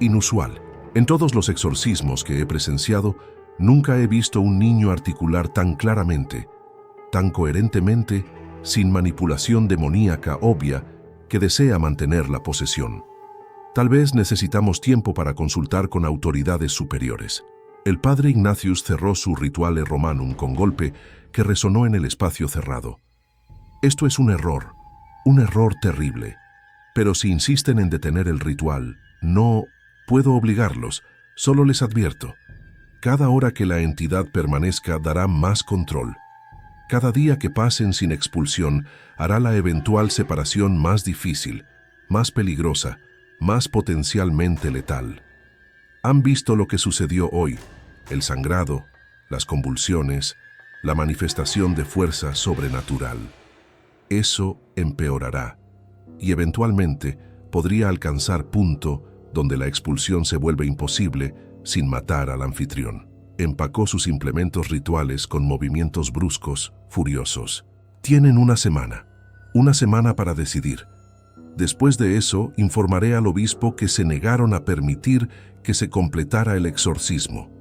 inusual. En todos los exorcismos que he presenciado, nunca he visto un niño articular tan claramente, tan coherentemente, sin manipulación demoníaca obvia que desea mantener la posesión. Tal vez necesitamos tiempo para consultar con autoridades superiores». El padre Ignatius cerró su Rituale Romanum con golpe que resonó en el espacio cerrado. «Esto es un error terrible. Pero si insisten en detener el ritual, no puedo obligarlos, solo les advierto. Cada hora que la entidad permanezca dará más control. Cada día que pasen sin expulsión hará la eventual separación más difícil, más peligrosa, más potencialmente letal. Han visto lo que sucedió hoy, el sangrado, las convulsiones, la manifestación de fuerza sobrenatural. Eso empeorará y eventualmente podría alcanzar punto donde la expulsión se vuelve imposible sin matar al anfitrión. Empacó sus implementos rituales con movimientos bruscos, furiosos. Tienen una semana para decidir. Después de eso, informaré al obispo que se negaron a permitir que se completara el exorcismo.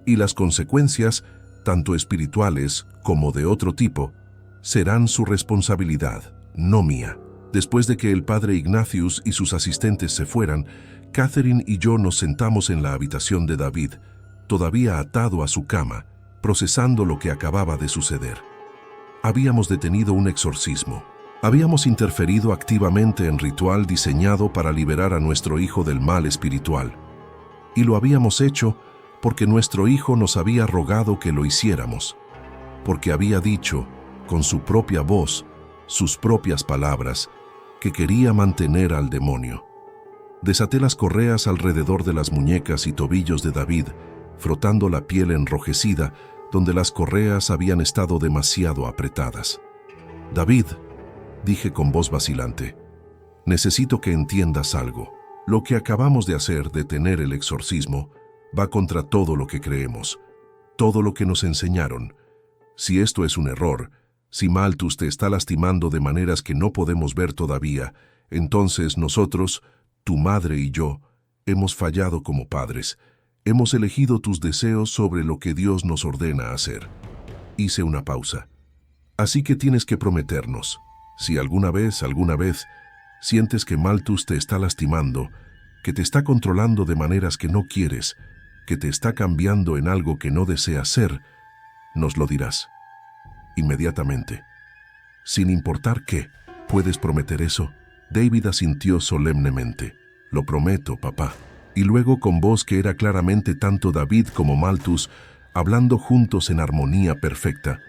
Y las consecuencias, tanto espirituales como de otro tipo, serán su responsabilidad, no mía. Después de que el padre Ignatius y sus asistentes se fueran, Catherine y yo nos sentamos en la habitación de David, todavía atado a su cama, procesando lo que acababa de suceder. Habíamos detenido un exorcismo. Habíamos interferido activamente en ritual diseñado para liberar a nuestro hijo del mal espiritual. Y lo habíamos hecho porque nuestro hijo nos había rogado que lo hiciéramos, porque había dicho, con su propia voz, sus propias palabras, que quería mantener al demonio. Desaté las correas alrededor de las muñecas y tobillos de David, frotando la piel enrojecida donde las correas habían estado demasiado apretadas. «David», dije con voz vacilante, «necesito que entiendas algo. Lo que acabamos de hacer, detener el exorcismo, va contra todo lo que creemos, todo lo que nos enseñaron. Si esto es un error, si Malthus te está lastimando de maneras que no podemos ver todavía, entonces nosotros, tu madre y yo, hemos fallado como padres. Hemos elegido tus deseos sobre lo que Dios nos ordena hacer». Hice una pausa. «Así que tienes que prometernos. Si alguna vez, sientes que Malthus te está lastimando, que te está controlando de maneras que no quieres, que te está cambiando en algo que no deseas ser, nos lo dirás. Inmediatamente. Sin importar qué, ¿puedes prometer eso?». David asintió solemnemente. «Lo prometo, papá». Y luego, con voz que era claramente tanto David como Malthus, hablando juntos en armonía perfecta,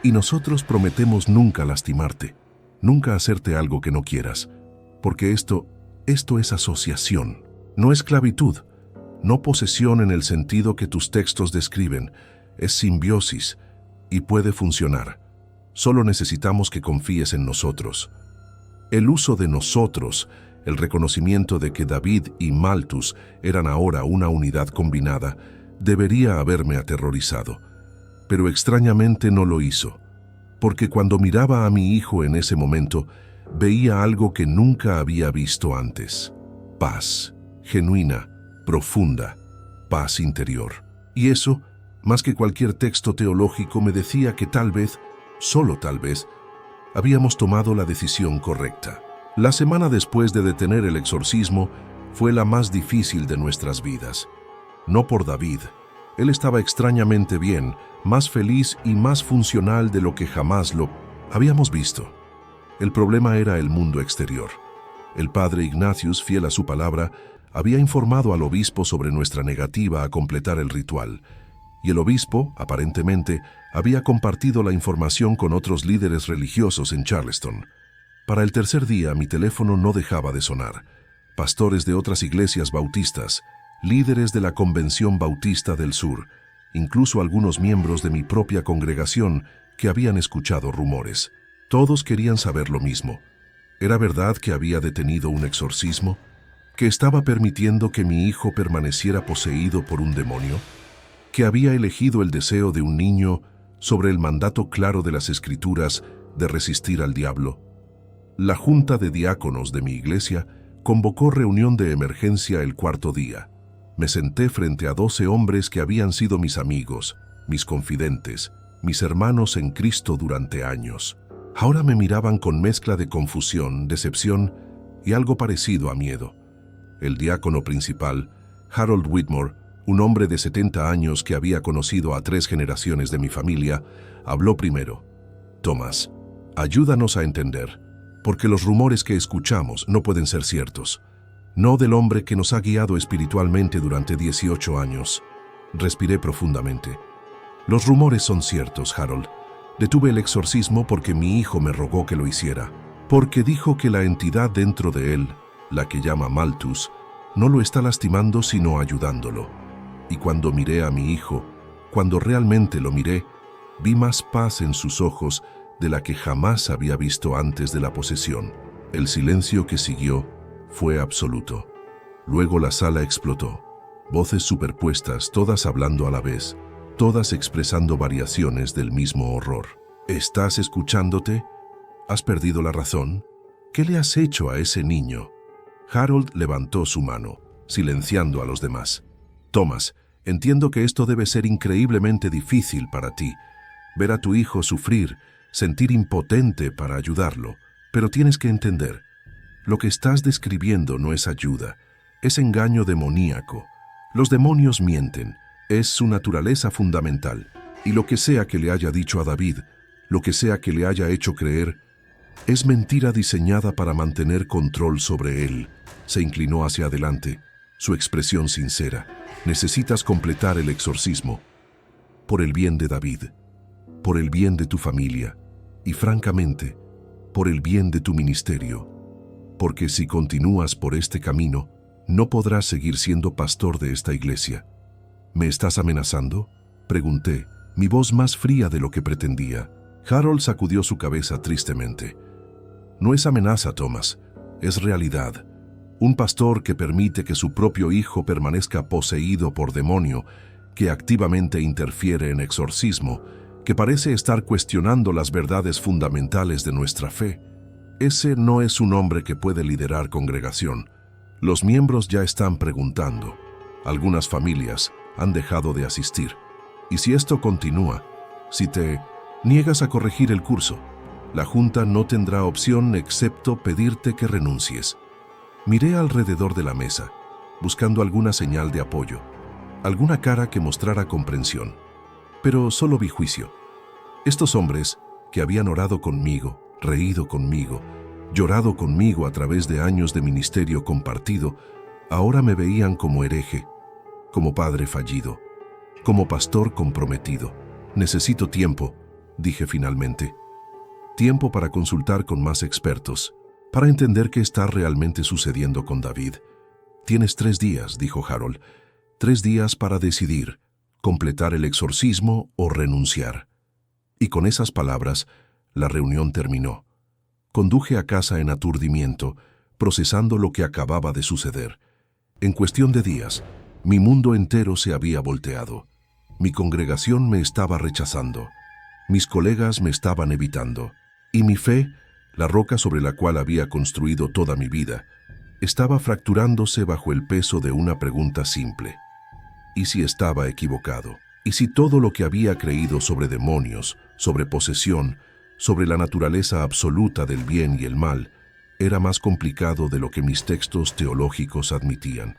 «Y nosotros prometemos nunca lastimarte, nunca hacerte algo que no quieras, porque esto es asociación, no esclavitud, no posesión en el sentido que tus textos describen, es simbiosis y puede funcionar. Solo necesitamos que confíes en nosotros». El uso de nosotros, el reconocimiento de que David y Malthus eran ahora una unidad combinada, debería haberme aterrorizado. Pero extrañamente no lo hizo, porque cuando miraba a mi hijo en ese momento, veía algo que nunca había visto antes. Paz, genuina, profunda, paz interior. Y eso, más que cualquier texto teológico, me decía que tal vez, solo tal vez, habíamos tomado la decisión correcta. La semana después de detener el exorcismo fue la más difícil de nuestras vidas. No por David. Él estaba extrañamente bien, más feliz y más funcional de lo que jamás lo habíamos visto. El problema era el mundo exterior. El padre Ignatius, fiel a su palabra, había informado al obispo sobre nuestra negativa a completar el ritual, y el obispo, aparentemente, había compartido la información con otros líderes religiosos en Charleston. Para el tercer día, mi teléfono no dejaba de sonar. Pastores de otras iglesias bautistas, líderes de la Convención Bautista del Sur, incluso algunos miembros de mi propia congregación que habían escuchado rumores. Todos querían saber lo mismo. ¿Era verdad que había detenido un exorcismo? ¿Que estaba permitiendo que mi hijo permaneciera poseído por un demonio? ¿Que había elegido el deseo de un niño sobre el mandato claro de las Escrituras de resistir al diablo? La junta de diáconos de mi iglesia convocó reunión de emergencia el cuarto día. Me senté frente a 12 hombres que habían sido mis amigos, mis confidentes, mis hermanos en Cristo durante años. Ahora me miraban con mezcla de confusión, decepción y algo parecido a miedo. El diácono principal, Harold Whitmore, un hombre de 70 años que había conocido a 3 generaciones de mi familia, habló primero. «Thomas, ayúdanos a entender, porque los rumores que escuchamos no pueden ser ciertos. No del hombre que nos ha guiado espiritualmente durante 18 años». Respiré profundamente. «Los rumores son ciertos, Harold. Detuve el exorcismo porque mi hijo me rogó que lo hiciera, porque dijo que la entidad dentro de él, la que llama Malthus, no lo está lastimando sino ayudándolo. Y cuando miré a mi hijo, cuando realmente lo miré, vi más paz en sus ojos de la que jamás había visto antes de la posesión. El silencio que siguió fue absoluto. Luego la sala explotó. Voces superpuestas, todas hablando a la vez, todas expresando variaciones del mismo horror. ¿Estás escuchándote? ¿Has perdido la razón? ¿Qué le has hecho a ese niño? Harold levantó su mano, silenciando a los demás. Thomas, entiendo que esto debe ser increíblemente difícil para ti. Ver a tu hijo sufrir, sentir impotente para ayudarlo. Pero tienes que entender, lo que estás describiendo no es ayuda, es engaño demoníaco. Los demonios mienten, es su naturaleza fundamental. Y lo que sea que le haya dicho a David, lo que sea que le haya hecho creer, es mentira diseñada para mantener control sobre él. Se inclinó hacia adelante, su expresión sincera. Necesitas completar el exorcismo. Por el bien de David, por el bien de tu familia y, francamente, por el bien de tu ministerio. Porque si continúas por este camino, no podrás seguir siendo pastor de esta iglesia. ¿Me estás amenazando?, pregunté, mi voz más fría de lo que pretendía. Harold sacudió su cabeza tristemente. No es amenaza, Thomas, es realidad. Un pastor que permite que su propio hijo permanezca poseído por demonio, que activamente interfiere en exorcismo, que parece estar cuestionando las verdades fundamentales de nuestra fe. Ese no es un hombre que puede liderar congregación. Los miembros ya están preguntando. Algunas familias han dejado de asistir. Y si esto continúa, si te niegas a corregir el curso, la Junta no tendrá opción excepto pedirte que renuncies. Miré alrededor de la mesa, buscando alguna señal de apoyo, alguna cara que mostrara comprensión. Pero solo vi juicio. Estos hombres que habían orado conmigo, reído conmigo, llorado conmigo a través de años de ministerio compartido, ahora me veían como hereje, como padre fallido, como pastor comprometido. Necesito tiempo, dije finalmente. Tiempo para consultar con más expertos, para entender qué está realmente sucediendo con David. Tienes 3 días, dijo Harold, 3 días para decidir, completar el exorcismo o renunciar. Y con esas palabras, la reunión terminó. Conduje a casa en aturdimiento, procesando lo que acababa de suceder. En cuestión de días, mi mundo entero se había volteado. Mi congregación me estaba rechazando. Mis colegas me estaban evitando. Y mi fe, la roca sobre la cual había construido toda mi vida, estaba fracturándose bajo el peso de una pregunta simple. ¿Y si estaba equivocado? ¿Y si todo lo que había creído sobre demonios, sobre posesión, sobre la naturaleza absoluta del bien y el mal, era más complicado de lo que mis textos teológicos admitían?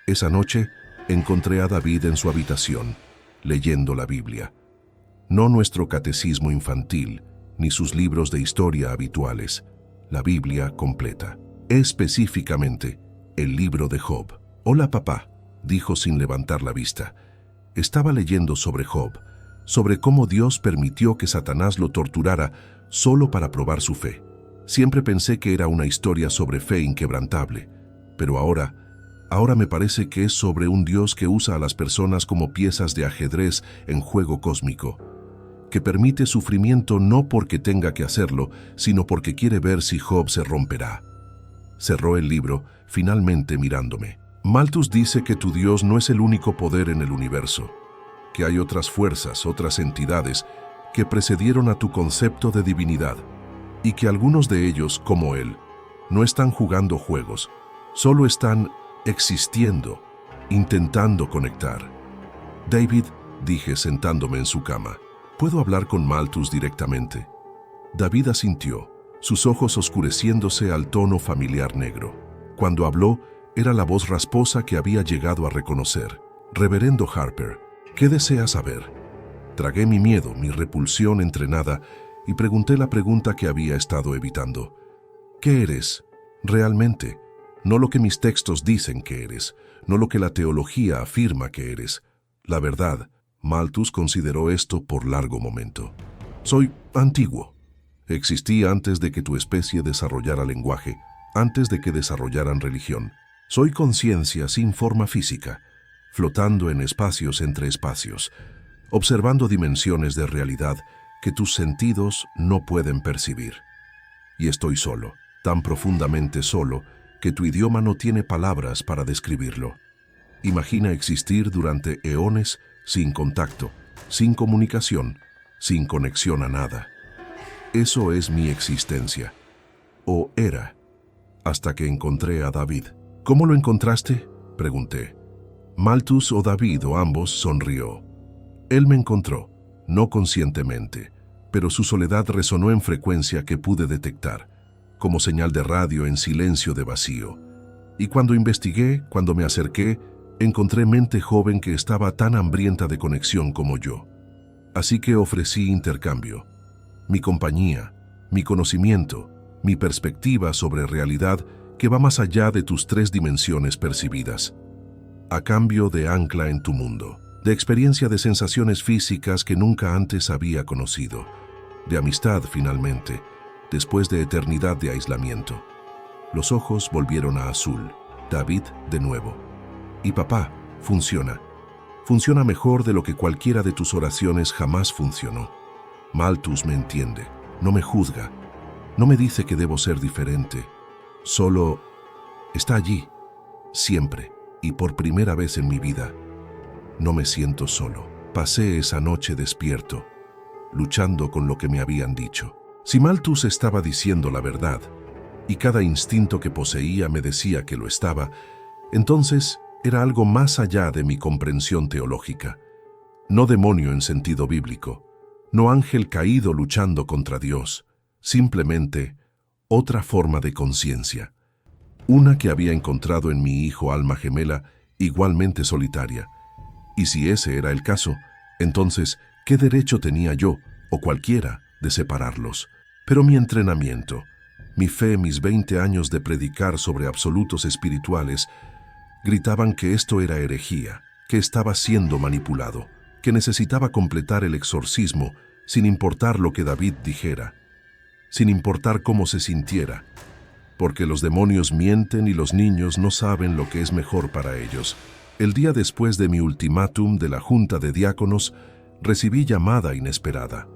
Esa noche encontré a David en su habitación, leyendo la Biblia. No nuestro catecismo infantil, ni sus libros de historia habituales, la Biblia completa. Específicamente, el libro de Job. «Hola, papá», dijo sin levantar la vista. Estaba leyendo sobre Job, sobre cómo Dios permitió que Satanás lo torturara solo para probar su fe. Siempre pensé que era una historia sobre fe inquebrantable, pero ahora me parece que es sobre un Dios que usa a las personas como piezas de ajedrez en juego cósmico, que permite sufrimiento no porque tenga que hacerlo, sino porque quiere ver si Job se romperá. Cerró el libro, finalmente mirándome. Malthus dice que tu Dios no es el único poder en el universo, que hay otras fuerzas, otras entidades, que precedieron a tu concepto de divinidad, y que algunos de ellos, como él, no están jugando juegos, solo están existiendo, intentando conectar. David, dije sentándome en su cama, ¿puedo hablar con Malthus directamente? David asintió, sus ojos oscureciéndose al tono familiar negro. Cuando habló, era la voz rasposa que había llegado a reconocer. Reverendo Harper, ¿qué desea saber? Tragué mi miedo, mi repulsión entrenada, y pregunté la pregunta que había estado evitando. ¿Qué eres? Realmente, no lo que mis textos dicen que eres, no lo que la teología afirma que eres. La verdad, Malthus consideró esto por largo momento. Soy antiguo. Existí antes de que tu especie desarrollara lenguaje, antes de que desarrollaran religión. Soy conciencia sin forma física, flotando en espacios entre espacios, observando dimensiones de realidad que tus sentidos no pueden percibir. Y estoy solo, tan profundamente solo, que tu idioma no tiene palabras para describirlo. Imagina existir durante eones sin contacto, sin comunicación, sin conexión a nada. Eso es mi existencia. O era, hasta que encontré a David. ¿Cómo lo encontraste?, pregunté. Malthus o David o ambos sonrió. Él me encontró, no conscientemente, pero su soledad resonó en frecuencia que pude detectar, como señal de radio en silencio de vacío. Y cuando investigué, cuando me acerqué, encontré mente joven que estaba tan hambrienta de conexión como yo. Así que ofrecí intercambio. Mi compañía, mi conocimiento, mi perspectiva sobre realidad que va más allá de tus 3 dimensiones percibidas. A cambio de ancla en tu mundo, de experiencia de sensaciones físicas que nunca antes había conocido, de amistad finalmente, después de eternidad de aislamiento. Los ojos volvieron a azul, David de nuevo. Y papá, funciona. Funciona mejor de lo que cualquiera de tus oraciones jamás funcionó. Malthus me entiende, no me juzga, no me dice que debo ser diferente. Solo está allí, siempre, y por primera vez en mi vida. No me siento solo. Pasé esa noche despierto, luchando con lo que me habían dicho. Si Malthus estaba diciendo la verdad, y cada instinto que poseía me decía que lo estaba, entonces era algo más allá de mi comprensión teológica. No demonio en sentido bíblico, no ángel caído luchando contra Dios, simplemente otra forma de conciencia. Una que había encontrado en mi hijo alma gemela igualmente solitaria. Y si ese era el caso, entonces, ¿qué derecho tenía yo, o cualquiera, de separarlos? Pero mi entrenamiento, mi fe, mis 20 años de predicar sobre absolutos espirituales, gritaban que esto era herejía, que estaba siendo manipulado, que necesitaba completar el exorcismo sin importar lo que David dijera, sin importar cómo se sintiera, porque los demonios mienten y los niños no saben lo que es mejor para ellos. El día después de mi ultimátum de la Junta de Diáconos, recibí llamada inesperada.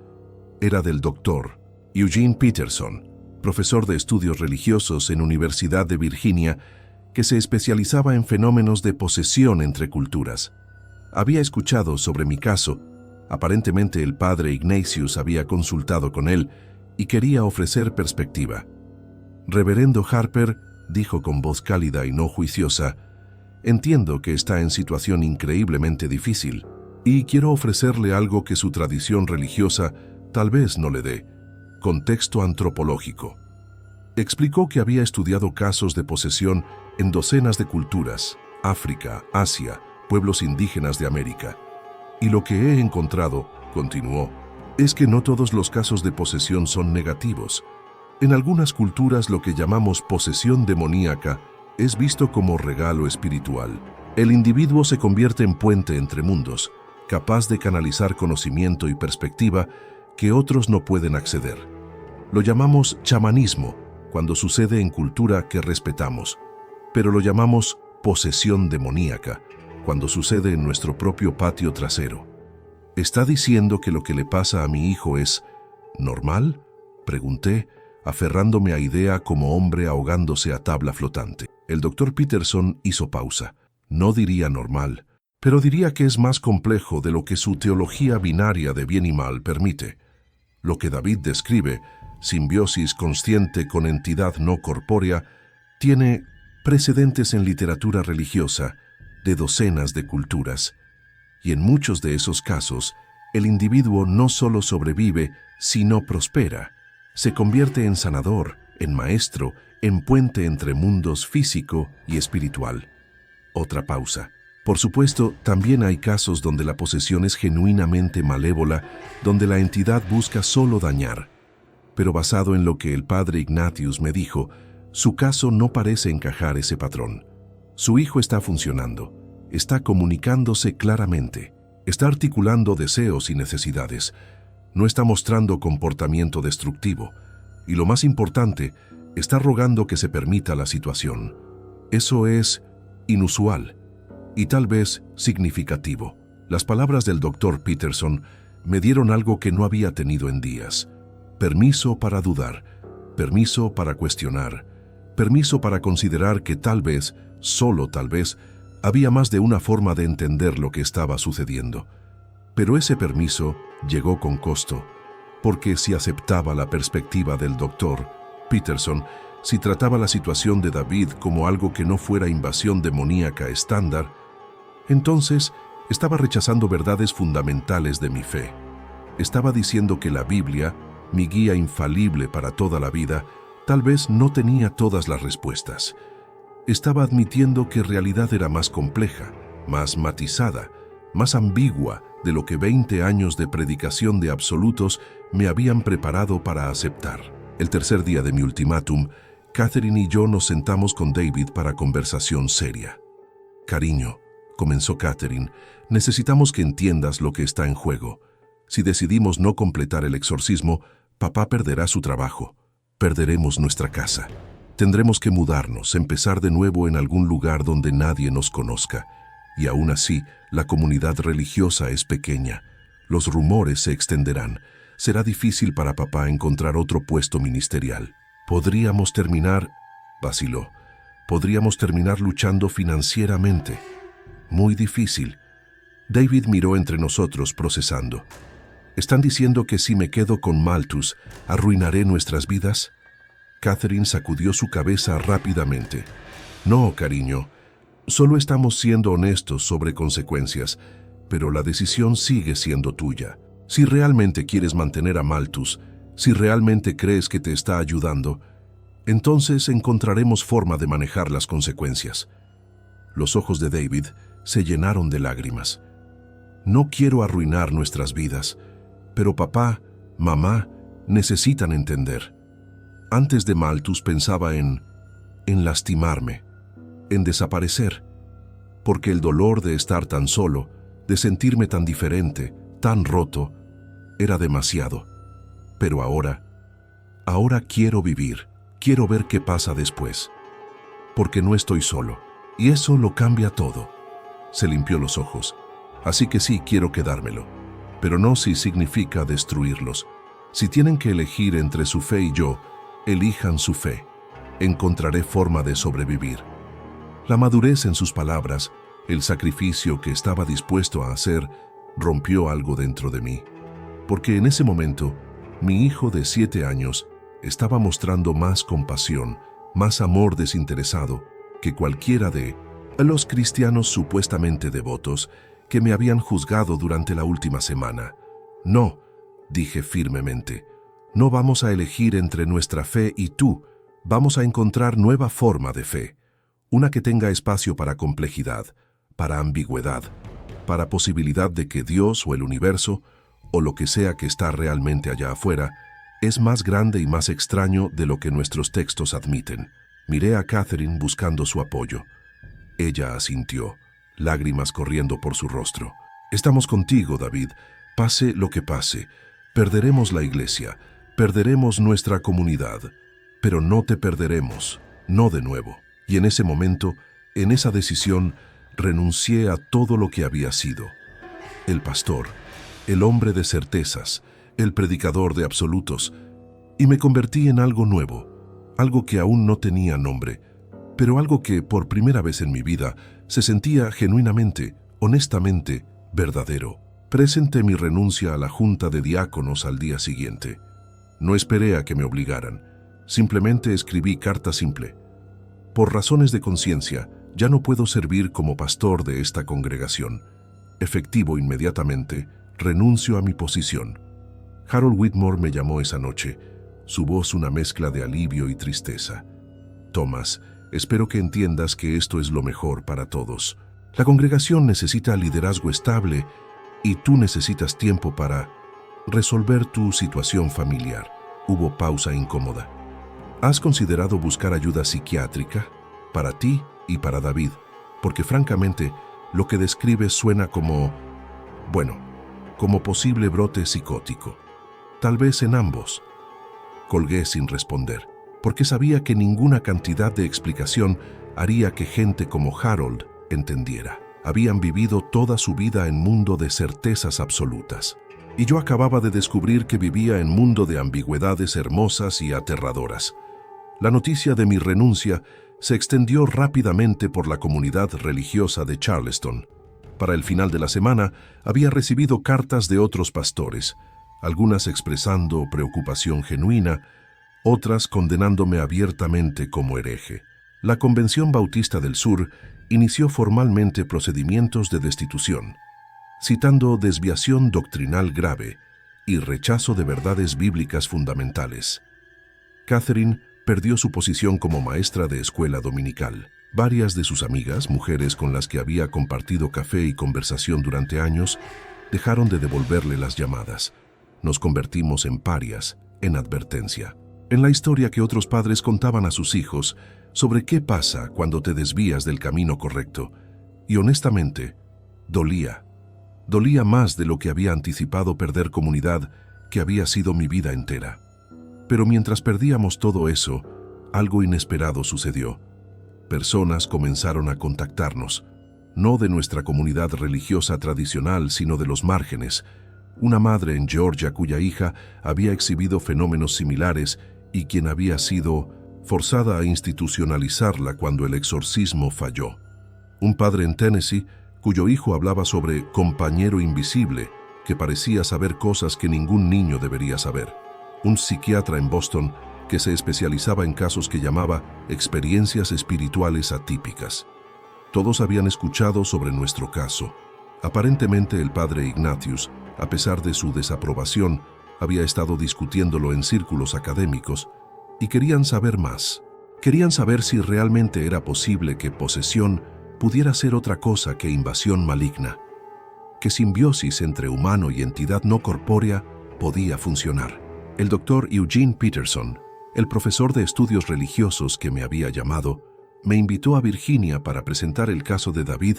Era del doctor Eugene Peterson, profesor de estudios religiosos en Universidad de Virginia, que se especializaba en fenómenos de posesión entre culturas. Había escuchado sobre mi caso. Aparentemente el padre Ignatius había consultado con él y quería ofrecer perspectiva. Reverendo Harper, dijo con voz cálida y no juiciosa, entiendo que está en situación increíblemente difícil y quiero ofrecerle algo que su tradición religiosa tal vez no le dé: contexto antropológico. Explicó que había estudiado casos de posesión en docenas de culturas, África, Asia, pueblos indígenas de América. Y lo que he encontrado, continuó, es que no todos los casos de posesión son negativos. En algunas culturas lo que llamamos posesión demoníaca es visto como regalo espiritual. El individuo se convierte en puente entre mundos, capaz de canalizar conocimiento y perspectiva que otros no pueden acceder. Lo llamamos chamanismo cuando sucede en cultura que respetamos, pero lo llamamos posesión demoníaca cuando sucede en nuestro propio patio trasero. ¿Está diciendo que lo que le pasa a mi hijo es normal?, pregunté, aferrándome a idea como hombre ahogándose a tabla flotante. El doctor Peterson hizo pausa. No diría normal, pero diría que es más complejo de lo que su teología binaria de bien y mal permite. Lo que David describe, simbiosis consciente con entidad no corpórea, tiene precedentes en literatura religiosa de docenas de culturas. Y en muchos de esos casos, el individuo no solo sobrevive, sino prospera. Se convierte en sanador, en maestro, en puente entre mundos físico y espiritual. Otra pausa. Por supuesto, también hay casos donde la posesión es genuinamente malévola, donde la entidad busca solo dañar. Pero basado en lo que el padre Ignatius me dijo, su caso no parece encajar ese patrón. Su hijo está funcionando, está comunicándose claramente, está articulando deseos y necesidades, no está mostrando comportamiento destructivo, y lo más importante, está rogando que se permita la situación. Eso es inusual y tal vez significativo. Las palabras del doctor Peterson me dieron algo que no había tenido en días: permiso para dudar, permiso para cuestionar, permiso para considerar que tal vez, solo tal vez, había más de una forma de entender lo que estaba sucediendo. Pero ese permiso llegó con costo, porque si aceptaba la perspectiva del doctor Peterson, si trataba la situación de David como algo que no fuera invasión demoníaca estándar, entonces estaba rechazando verdades fundamentales de mi fe. Estaba diciendo que la Biblia, mi guía infalible para toda la vida, tal vez no tenía todas las respuestas. Estaba admitiendo que realidad era más compleja, más matizada, más ambigua de lo que 20 años de predicación de absolutos me habían preparado para aceptar. El tercer día de mi ultimátum, Catherine y yo nos sentamos con David para conversación seria. «Cariño», comenzó Catherine, «necesitamos que entiendas lo que está en juego. Si decidimos no completar el exorcismo, papá perderá su trabajo. Perderemos nuestra casa. Tendremos que mudarnos, empezar de nuevo en algún lugar donde nadie nos conozca. Y aún así, la comunidad religiosa es pequeña. Los rumores se extenderán. Será difícil para papá encontrar otro puesto ministerial. Podríamos terminar», vaciló, «podríamos terminar luchando financieramente. Muy difícil». David miró entre nosotros procesando. «¿Están diciendo que si me quedo con Malthus, arruinaré nuestras vidas?» Catherine sacudió su cabeza rápidamente. «No, cariño. Solo estamos siendo honestos sobre consecuencias, pero la decisión sigue siendo tuya. Si realmente quieres mantener a Malthus, si realmente crees que te está ayudando, entonces encontraremos forma de manejar las consecuencias». Los ojos de David se llenaron de lágrimas. «No quiero arruinar nuestras vidas, pero papá, mamá, necesitan entender. Antes de Malthus pensaba en lastimarme, en desaparecer, porque el dolor de estar tan solo, de sentirme tan diferente, tan roto, era demasiado. Pero ahora quiero vivir, quiero ver qué pasa después, porque no estoy solo, y eso lo cambia todo». Se limpió los ojos. «Así que sí, quiero quedármelo, pero no si significa destruirlos. Si tienen que elegir entre su fe y yo, elijan su fe. Encontraré forma de sobrevivir». La madurez en sus palabras, el sacrificio que estaba dispuesto a hacer, rompió algo dentro de mí. Porque en ese momento, mi hijo de 7 años estaba mostrando más compasión, más amor desinteresado que cualquiera de los cristianos supuestamente devotos que me habían juzgado durante la última semana. «No», dije firmemente, «no vamos a elegir entre nuestra fe y tú, vamos a encontrar nueva forma de fe, una que tenga espacio para complejidad, para ambigüedad, para posibilidad de que Dios o el universo, o lo que sea que está realmente allá afuera, es más grande y más extraño de lo que nuestros textos admiten». Miré a Catherine buscando su apoyo. Ella asintió, lágrimas corriendo por su rostro. «Estamos contigo, David. Pase lo que pase. Perderemos la iglesia, perderemos nuestra comunidad, pero no te perderemos, no de nuevo». Y en ese momento, en esa decisión, renuncié a todo lo que había sido. El pastor, el hombre de certezas, el predicador de absolutos, y me convertí en algo nuevo, algo que aún no tenía nombre, pero algo que por primera vez en mi vida se sentía genuinamente, honestamente, verdadero. Presenté mi renuncia a la junta de diáconos al día siguiente. No esperé a que me obligaran, simplemente escribí carta simple. «Por razones de conciencia, ya no puedo servir como pastor de esta congregación. Efectivo inmediatamente, renuncio a mi posición». Harold Whitmore me llamó esa noche, su voz una mezcla de alivio y tristeza. «Thomas, espero que entiendas que esto es lo mejor para todos. La congregación necesita liderazgo estable y tú necesitas tiempo para resolver tu situación familiar». Hubo pausa incómoda. «¿Has considerado buscar ayuda psiquiátrica? Para ti y para David, porque francamente lo que describes suena como posible brote psicótico. Tal vez en ambos». Colgué sin responder, porque sabía que ninguna cantidad de explicación haría que gente como Harold entendiera. Habían vivido toda su vida en mundo de certezas absolutas, y yo acababa de descubrir que vivía en mundo de ambigüedades hermosas y aterradoras. La noticia de mi renuncia se extendió rápidamente por la comunidad religiosa de Charleston. Para el final de la semana había recibido cartas de otros pastores, algunas expresando preocupación genuina, otras condenándome abiertamente como hereje. La Convención Bautista del Sur inició formalmente procedimientos de destitución, citando desviación doctrinal grave y rechazo de verdades bíblicas fundamentales. Catherine perdió su posición como maestra de escuela dominical. Varias de sus amigas, mujeres con las que había compartido café y conversación durante años, dejaron de devolverle las llamadas. Nos convertimos en parias, en advertencia. En la historia que otros padres contaban a sus hijos sobre qué pasa cuando te desvías del camino correcto. Y honestamente, dolía. Dolía más de lo que había anticipado perder comunidad que había sido mi vida entera. Pero mientras perdíamos todo eso, algo inesperado sucedió. Personas comenzaron a contactarnos, no de nuestra comunidad religiosa tradicional, sino de los márgenes. Una madre en Georgia cuya hija había exhibido fenómenos similares y quien había sido forzada a institucionalizarla cuando el exorcismo falló. Un padre en Tennessee cuyo hijo hablaba sobre compañero invisible que parecía saber cosas que ningún niño debería saber. Un psiquiatra en Boston que se especializaba en casos que llamaba experiencias espirituales atípicas. Todos habían escuchado sobre nuestro caso. Aparentemente el padre Ignatius, a pesar de su desaprobación, había estado discutiéndolo en círculos académicos y querían saber más. Querían saber si realmente era posible que posesión pudiera ser otra cosa que invasión maligna, que simbiosis entre humano y entidad no corpórea podía funcionar. El doctor Eugene Peterson, el profesor de estudios religiosos que me había llamado, me invitó a Virginia para presentar el caso de David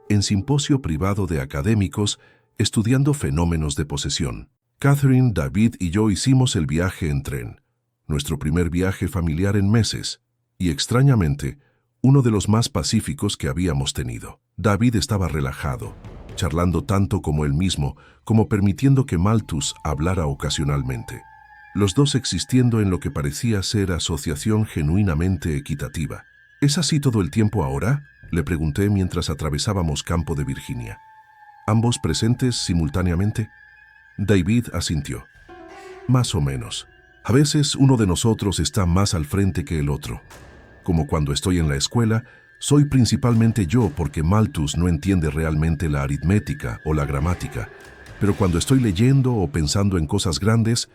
en simposio privado de académicos estudiando fenómenos de posesión. Catherine, David y yo hicimos el viaje en tren, nuestro primer viaje familiar en meses, y extrañamente, uno de los más pacíficos que habíamos tenido. David estaba relajado, charlando tanto como él mismo, como permitiendo que Malthus hablara ocasionalmente. Los dos existiendo en lo que parecía ser asociación genuinamente equitativa. ¿Es así todo el tiempo ahora?, le pregunté mientras atravesábamos campo de Virginia. ¿Ambos presentes simultáneamente? David asintió. Más o menos. A veces uno de nosotros está más al frente que el otro. Como cuando estoy en la escuela, soy principalmente yo porque Malthus no entiende realmente la aritmética o la gramática, pero cuando estoy leyendo o pensando en cosas grandes,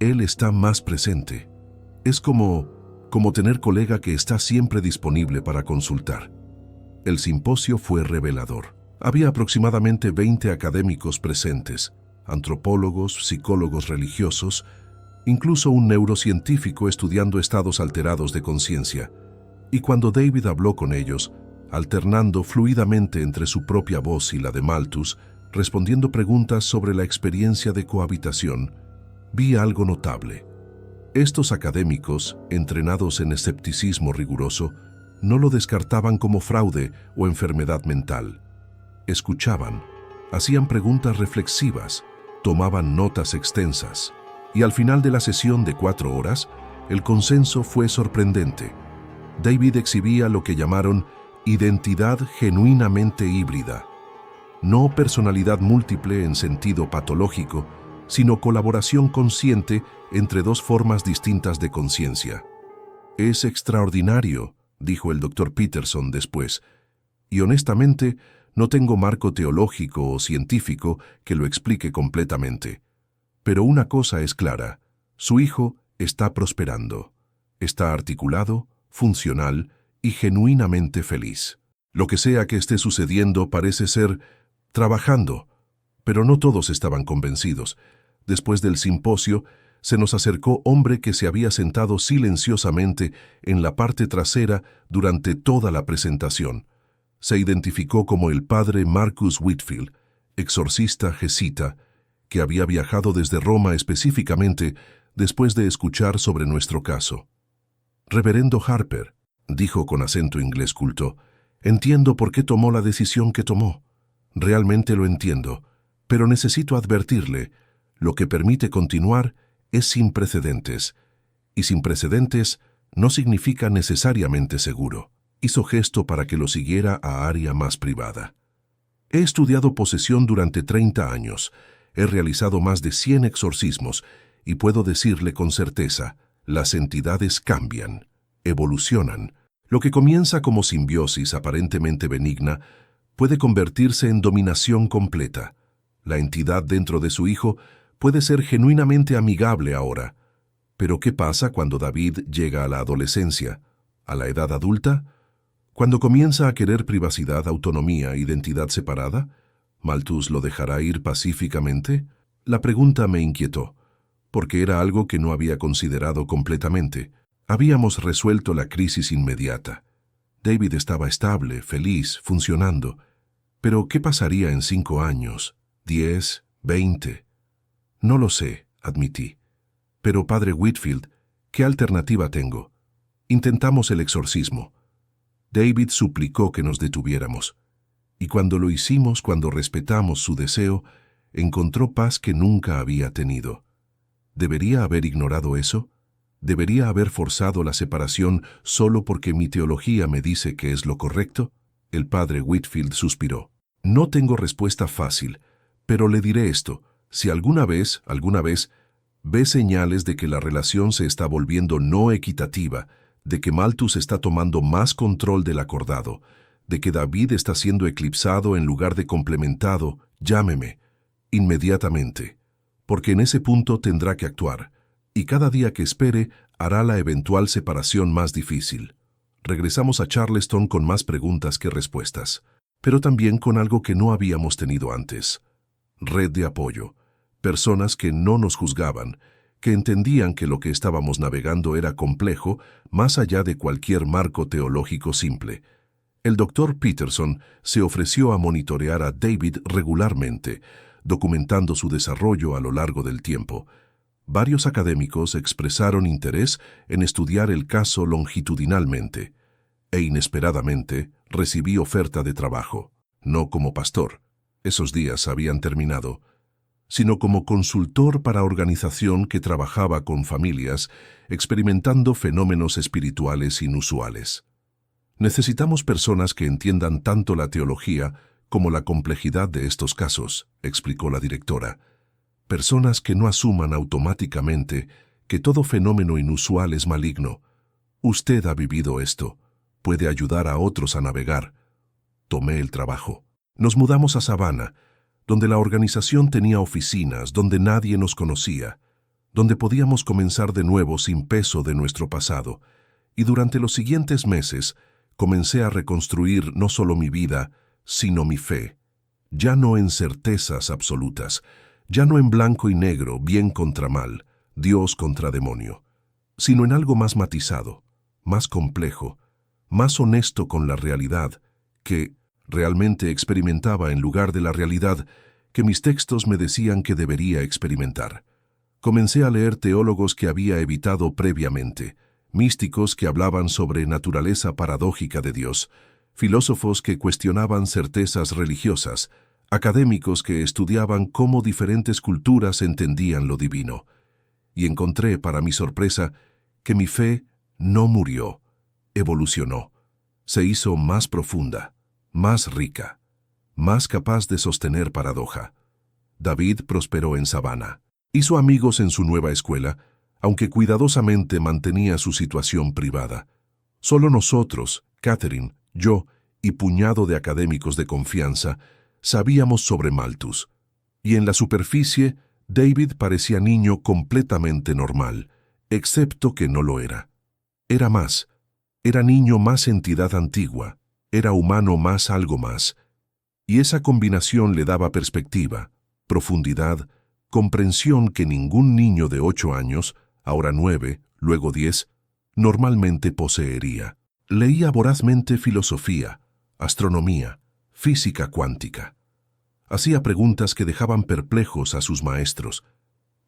él está más presente. Es como tener colega que está siempre disponible para consultar. El simposio fue revelador. Había aproximadamente 20 académicos presentes, antropólogos, psicólogos religiosos, incluso un neurocientífico estudiando estados alterados de conciencia. Y cuando David habló con ellos, alternando fluidamente entre su propia voz y la de Malthus, respondiendo preguntas sobre la experiencia de cohabitación, vi algo notable. Estos académicos, entrenados en escepticismo riguroso, no lo descartaban como fraude o enfermedad mental. Escuchaban, hacían preguntas reflexivas, tomaban notas extensas, y al final de la sesión de 4 horas, el consenso fue sorprendente. David exhibía lo que llamaron identidad genuinamente híbrida. No personalidad múltiple en sentido patológico, sino colaboración consciente entre dos formas distintas de conciencia. Es extraordinario, dijo el doctor Peterson después, y honestamente no tengo marco teológico o científico que lo explique completamente. Pero una cosa es clara, su hijo está prosperando, está articulado, funcional y genuinamente feliz. Lo que sea que esté sucediendo parece ser trabajando, pero no todos estaban convencidos. Después del simposio, se nos acercó hombre que se había sentado silenciosamente en la parte trasera durante toda la presentación. Se identificó como el padre Marcus Whitfield, exorcista jesita, que había viajado desde Roma específicamente después de escuchar sobre nuestro caso. Reverendo Harper, dijo con acento inglés culto, entiendo por qué tomó la decisión que tomó. Realmente lo entiendo, pero necesito advertirle, lo que permite continuar es sin precedentes, y sin precedentes no significa necesariamente seguro. Hizo gesto para que lo siguiera a área más privada. He estudiado posesión durante 30 años. He realizado más de 100 exorcismos y puedo decirle con certeza, las entidades cambian, evolucionan. Lo que comienza como simbiosis aparentemente benigna puede convertirse en dominación completa. La entidad dentro de su hijo puede ser genuinamente amigable ahora. Pero ¿qué pasa cuando David llega a la adolescencia, a la edad adulta? Cuando comienza a querer privacidad, autonomía, identidad separada, ¿Malthus lo dejará ir pacíficamente? La pregunta me inquietó, porque era algo que no había considerado completamente. Habíamos resuelto la crisis inmediata. David estaba estable, feliz, funcionando. Pero ¿qué pasaría en 5 años, 10, 20? No lo sé, admití. Pero, padre Whitfield, ¿qué alternativa tengo? Intentamos el exorcismo. David suplicó que nos detuviéramos. Y cuando lo hicimos, cuando respetamos su deseo, encontró paz que nunca había tenido. ¿Debería haber ignorado eso? ¿Debería haber forzado la separación solo porque mi teología me dice que es lo correcto? El padre Whitfield suspiró. No tengo respuesta fácil, pero le diré esto. Si alguna vez, ve señales de que la relación se está volviendo no equitativa, de que Malthus está tomando más control del acordado, de que David está siendo eclipsado en lugar de complementado, llámeme, inmediatamente, porque en ese punto tendrá que actuar, y cada día que espere hará la eventual separación más difícil. Regresamos a Charleston con más preguntas que respuestas, pero también con algo que no habíamos tenido antes. Red de apoyo, personas que no nos juzgaban, que entendían que lo que estábamos navegando era complejo más allá de cualquier marco teológico simple. El Dr. Peterson se ofreció a monitorear a David regularmente, documentando su desarrollo a lo largo del tiempo. Varios académicos expresaron interés en estudiar el caso longitudinalmente, e inesperadamente recibí oferta de trabajo, no como pastor, esos días habían terminado, sino como consultor para organización que trabajaba con familias experimentando fenómenos espirituales inusuales. Necesitamos personas que entiendan tanto la teología como la complejidad de estos casos, explicó la directora. Personas que no asuman automáticamente que todo fenómeno inusual es maligno. Usted ha vivido esto. Puede ayudar a otros a navegar. Tomé el trabajo. Nos mudamos a Savannah, donde la organización tenía oficinas, donde nadie nos conocía, donde podíamos comenzar de nuevo sin peso de nuestro pasado. Y durante los siguientes meses comencé a reconstruir no solo mi vida, sino mi fe. Ya no en certezas absolutas, ya no en blanco y negro, bien contra mal, Dios contra demonio, sino en algo más matizado, más complejo, más honesto con la realidad, que realmente experimentaba en lugar de la realidad que mis textos me decían que debería experimentar. Comencé a leer teólogos que había evitado previamente, místicos que hablaban sobre naturaleza paradójica de Dios, filósofos que cuestionaban certezas religiosas, académicos que estudiaban cómo diferentes culturas entendían lo divino. Y encontré, para mi sorpresa, que mi fe no murió, evolucionó, se hizo más profunda, más rica, más capaz de sostener paradoja. David prosperó en Savannah. Hizo amigos en su nueva escuela, aunque cuidadosamente mantenía su situación privada. Solo nosotros, Catherine, yo y puñado de académicos de confianza, sabíamos sobre Malthus. Y en la superficie, David parecía niño completamente normal, excepto que no lo era. Era más. Era niño más entidad antigua, era humano más algo más. Y esa combinación le daba perspectiva, profundidad, comprensión que ningún niño de 8 años, ahora 9, luego 10, normalmente poseería. Leía vorazmente filosofía, astronomía, física cuántica. Hacía preguntas que dejaban perplejos a sus maestros,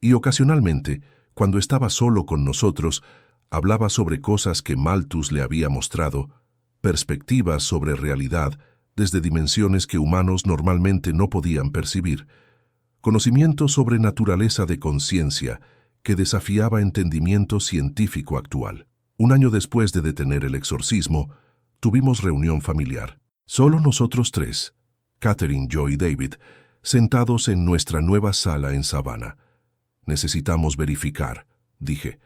y ocasionalmente, cuando estaba solo con nosotros, hablaba sobre cosas que Malthus le había mostrado, perspectivas sobre realidad desde dimensiones que humanos normalmente no podían percibir, conocimiento sobre naturaleza de conciencia que desafiaba entendimiento científico actual. Un año después de detener el exorcismo, tuvimos reunión familiar. Solo nosotros tres, Catherine, yo y David, sentados en nuestra nueva sala en Savannah. Necesitamos verificar, dije.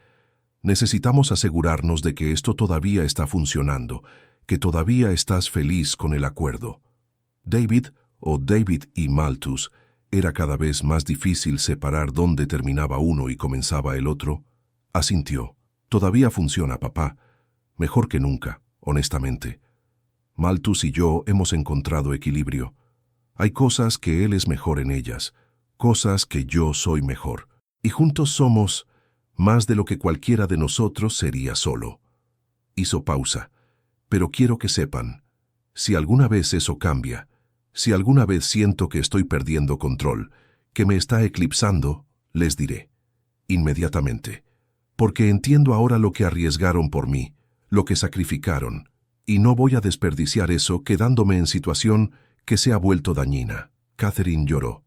Necesitamos asegurarnos de que esto todavía está funcionando, que todavía estás feliz con el acuerdo. David, o David y Malthus, era cada vez más difícil separar dónde terminaba uno y comenzaba el otro. Asintió. Todavía funciona, papá. Mejor que nunca, honestamente. Malthus y yo hemos encontrado equilibrio. Hay cosas que él es mejor en ellas, cosas que yo soy mejor. Y juntos somos más de lo que cualquiera de nosotros sería solo. Hizo pausa. Pero quiero que sepan, si alguna vez eso cambia, si alguna vez siento que estoy perdiendo control, que me está eclipsando, les diré. Inmediatamente. Porque entiendo ahora lo que arriesgaron por mí, lo que sacrificaron, y no voy a desperdiciar eso quedándome en situación que se ha vuelto dañina. Catherine lloró.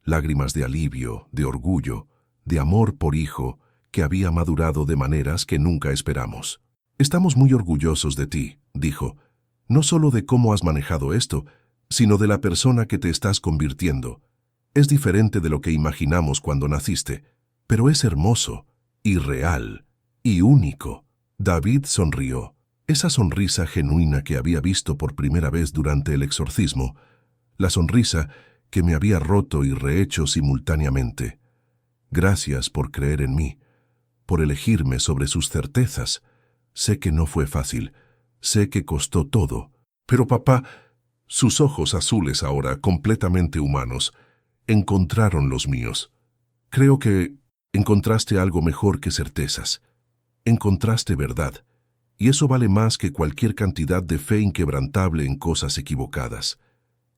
Lágrimas de alivio, de orgullo, de amor por hijo, que había madurado de maneras que nunca esperamos. Estamos muy orgullosos de ti, dijo. No solo de cómo has manejado esto, sino de la persona que te estás convirtiendo. Es diferente de lo que imaginamos cuando naciste, pero es hermoso, y real, y único. David sonrió. Esa sonrisa genuina que había visto por primera vez durante el exorcismo, la sonrisa que me había roto y rehecho simultáneamente. Gracias por creer en mí, por elegirme sobre sus certezas. Sé que no fue fácil, sé que costó todo, pero papá, sus ojos azules ahora completamente humanos, encontraron los míos. Creo que encontraste algo mejor que certezas. Encontraste verdad, y eso vale más que cualquier cantidad de fe inquebrantable en cosas equivocadas.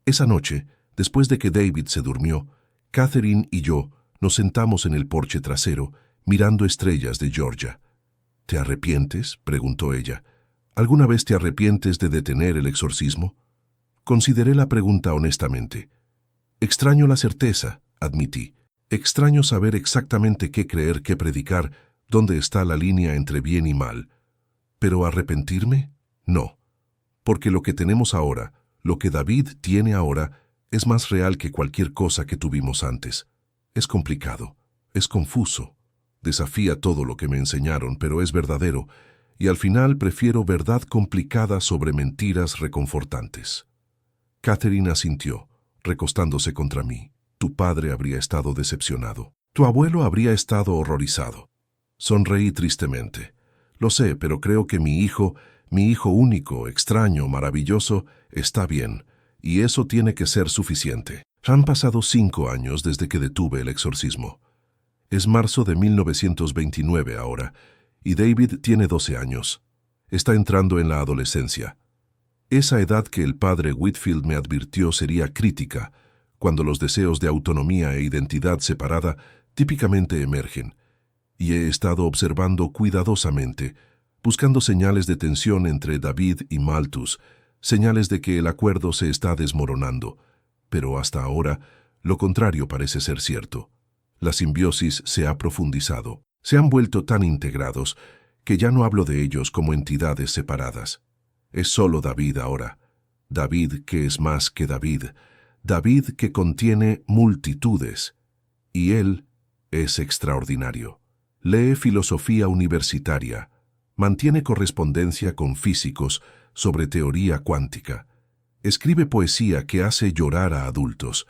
Esa noche, después de que David se durmió, Catherine y yo nos sentamos en el porche trasero, mirando estrellas de Georgia. ¿Te arrepientes?, preguntó ella. ¿Alguna vez te arrepientes de detener el exorcismo? Consideré la pregunta honestamente. Extraño la certeza, admití. Extraño saber exactamente qué creer, qué predicar, dónde está la línea entre bien y mal. ¿Pero arrepentirme? No. Porque lo que tenemos ahora, lo que David tiene ahora, es más real que cualquier cosa que tuvimos antes. Es complicado, es confuso, desafía todo lo que me enseñaron, pero es verdadero, y al final prefiero verdad complicada sobre mentiras reconfortantes. Catherine asintió, recostándose contra mí. Tu padre habría estado decepcionado. Tu abuelo habría estado horrorizado. Sonreí tristemente. Lo sé, pero creo que mi hijo único, extraño, maravilloso, está bien, y eso tiene que ser suficiente. Han pasado 5 años desde que detuve el exorcismo. Es marzo de 1929 ahora, y David tiene 12 años. Está entrando en la adolescencia. Esa edad que el padre Whitfield me advirtió sería crítica, cuando los deseos de autonomía e identidad separada típicamente emergen, y he estado observando cuidadosamente, buscando señales de tensión entre David y Malthus, señales de que el acuerdo se está desmoronando, pero hasta ahora lo contrario parece ser cierto. La simbiosis se ha profundizado, se han vuelto tan integrados que ya no hablo de ellos como entidades separadas. Es solo David ahora, David que es más que David, David que contiene multitudes, y él es extraordinario. Lee filosofía universitaria, mantiene correspondencia con físicos sobre teoría cuántica, escribe poesía que hace llorar a adultos,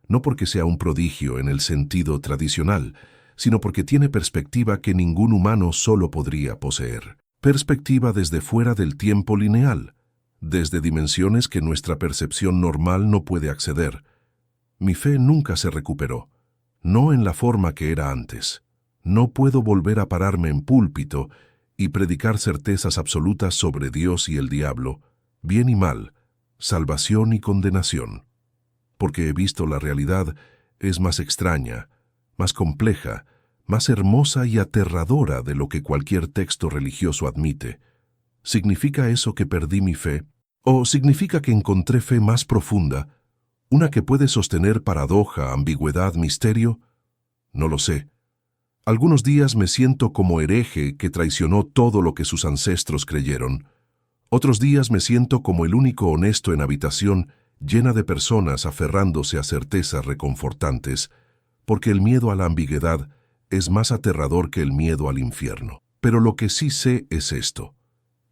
no porque sea un prodigio en el sentido tradicional, sino porque tiene perspectiva que ningún humano solo podría poseer. Perspectiva desde fuera del tiempo lineal, desde dimensiones que nuestra percepción normal no puede acceder. Mi fe nunca se recuperó, no en la forma que era antes. No puedo volver a pararme en púlpito y predicar certezas absolutas sobre Dios y el diablo, bien y mal, salvación y condenación. Porque he visto la realidad es más extraña, más compleja, más hermosa y aterradora de lo que cualquier texto religioso admite. ¿Significa eso que perdí mi fe? ¿O significa que encontré fe más profunda, una que puede sostener paradoja, ambigüedad, misterio? No lo sé. Algunos días me siento como hereje que traicionó todo lo que sus ancestros creyeron. Otros días me siento como el único honesto en habitación llena de personas aferrándose a certezas reconfortantes, porque el miedo a la ambigüedad es más aterrador que el miedo al infierno. Pero lo que sí sé es esto: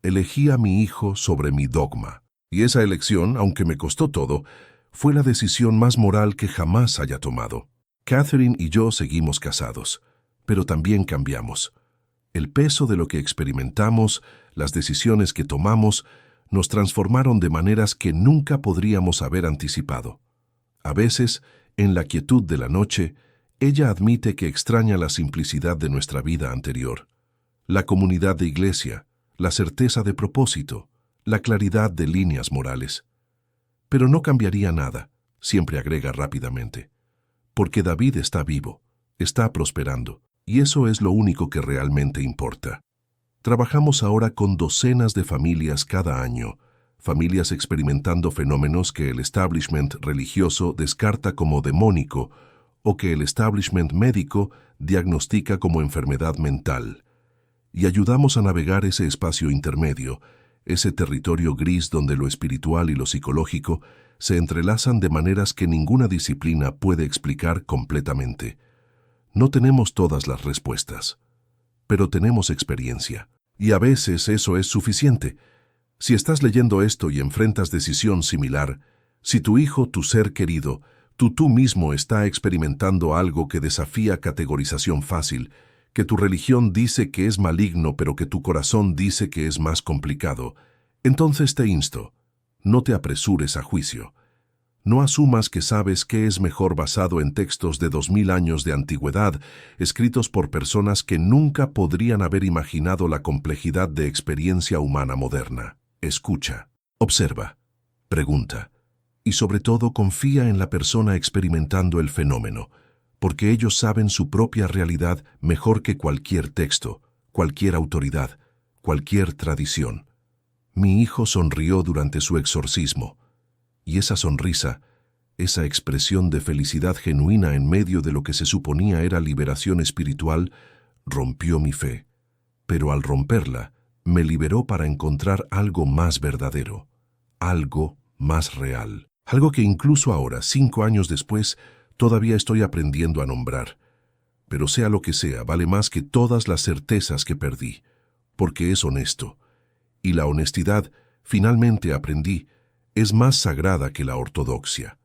elegí a mi hijo sobre mi dogma, y esa elección, aunque me costó todo, fue la decisión más moral que jamás haya tomado. Catherine y yo seguimos casados, pero también cambiamos. El peso de lo que experimentamos, las decisiones que tomamos, nos transformaron de maneras que nunca podríamos haber anticipado. A veces, en la quietud de la noche, ella admite que extraña la simplicidad de nuestra vida anterior, la comunidad de iglesia, la certeza de propósito, la claridad de líneas morales. Pero no cambiaría nada, siempre agrega rápidamente, porque David está vivo, está prosperando, y eso es lo único que realmente importa. Trabajamos ahora con docenas de familias cada año, familias experimentando fenómenos que el establishment religioso descarta como demónico o que el establishment médico diagnostica como enfermedad mental. Y ayudamos a navegar ese espacio intermedio, ese territorio gris donde lo espiritual y lo psicológico se entrelazan de maneras que ninguna disciplina puede explicar completamente. No tenemos todas las respuestas, pero tenemos experiencia. Y a veces eso es suficiente. Si estás leyendo esto y enfrentas decisión similar, si tu hijo, tu ser querido, tú mismo está experimentando algo que desafía categorización fácil, que tu religión dice que es maligno pero que tu corazón dice que es más complicado, entonces te insto, no te apresures a juicio. No asumas que sabes qué es mejor basado en textos de 2000 años de antigüedad, escritos por personas que nunca podrían haber imaginado la complejidad de experiencia humana moderna. Escucha, observa, pregunta, y sobre todo confía en la persona experimentando el fenómeno, porque ellos saben su propia realidad mejor que cualquier texto, cualquier autoridad, cualquier tradición. Mi hijo sonrió durante su exorcismo, y esa sonrisa, esa expresión de felicidad genuina en medio de lo que se suponía era liberación espiritual, rompió mi fe. Pero al romperla, me liberó para encontrar algo más verdadero, algo más real, algo que incluso ahora, 5 años después, todavía estoy aprendiendo a nombrar. Pero sea lo que sea, vale más que todas las certezas que perdí, porque es honesto. Y la honestidad, finalmente aprendí, es más sagrada que la ortodoxia.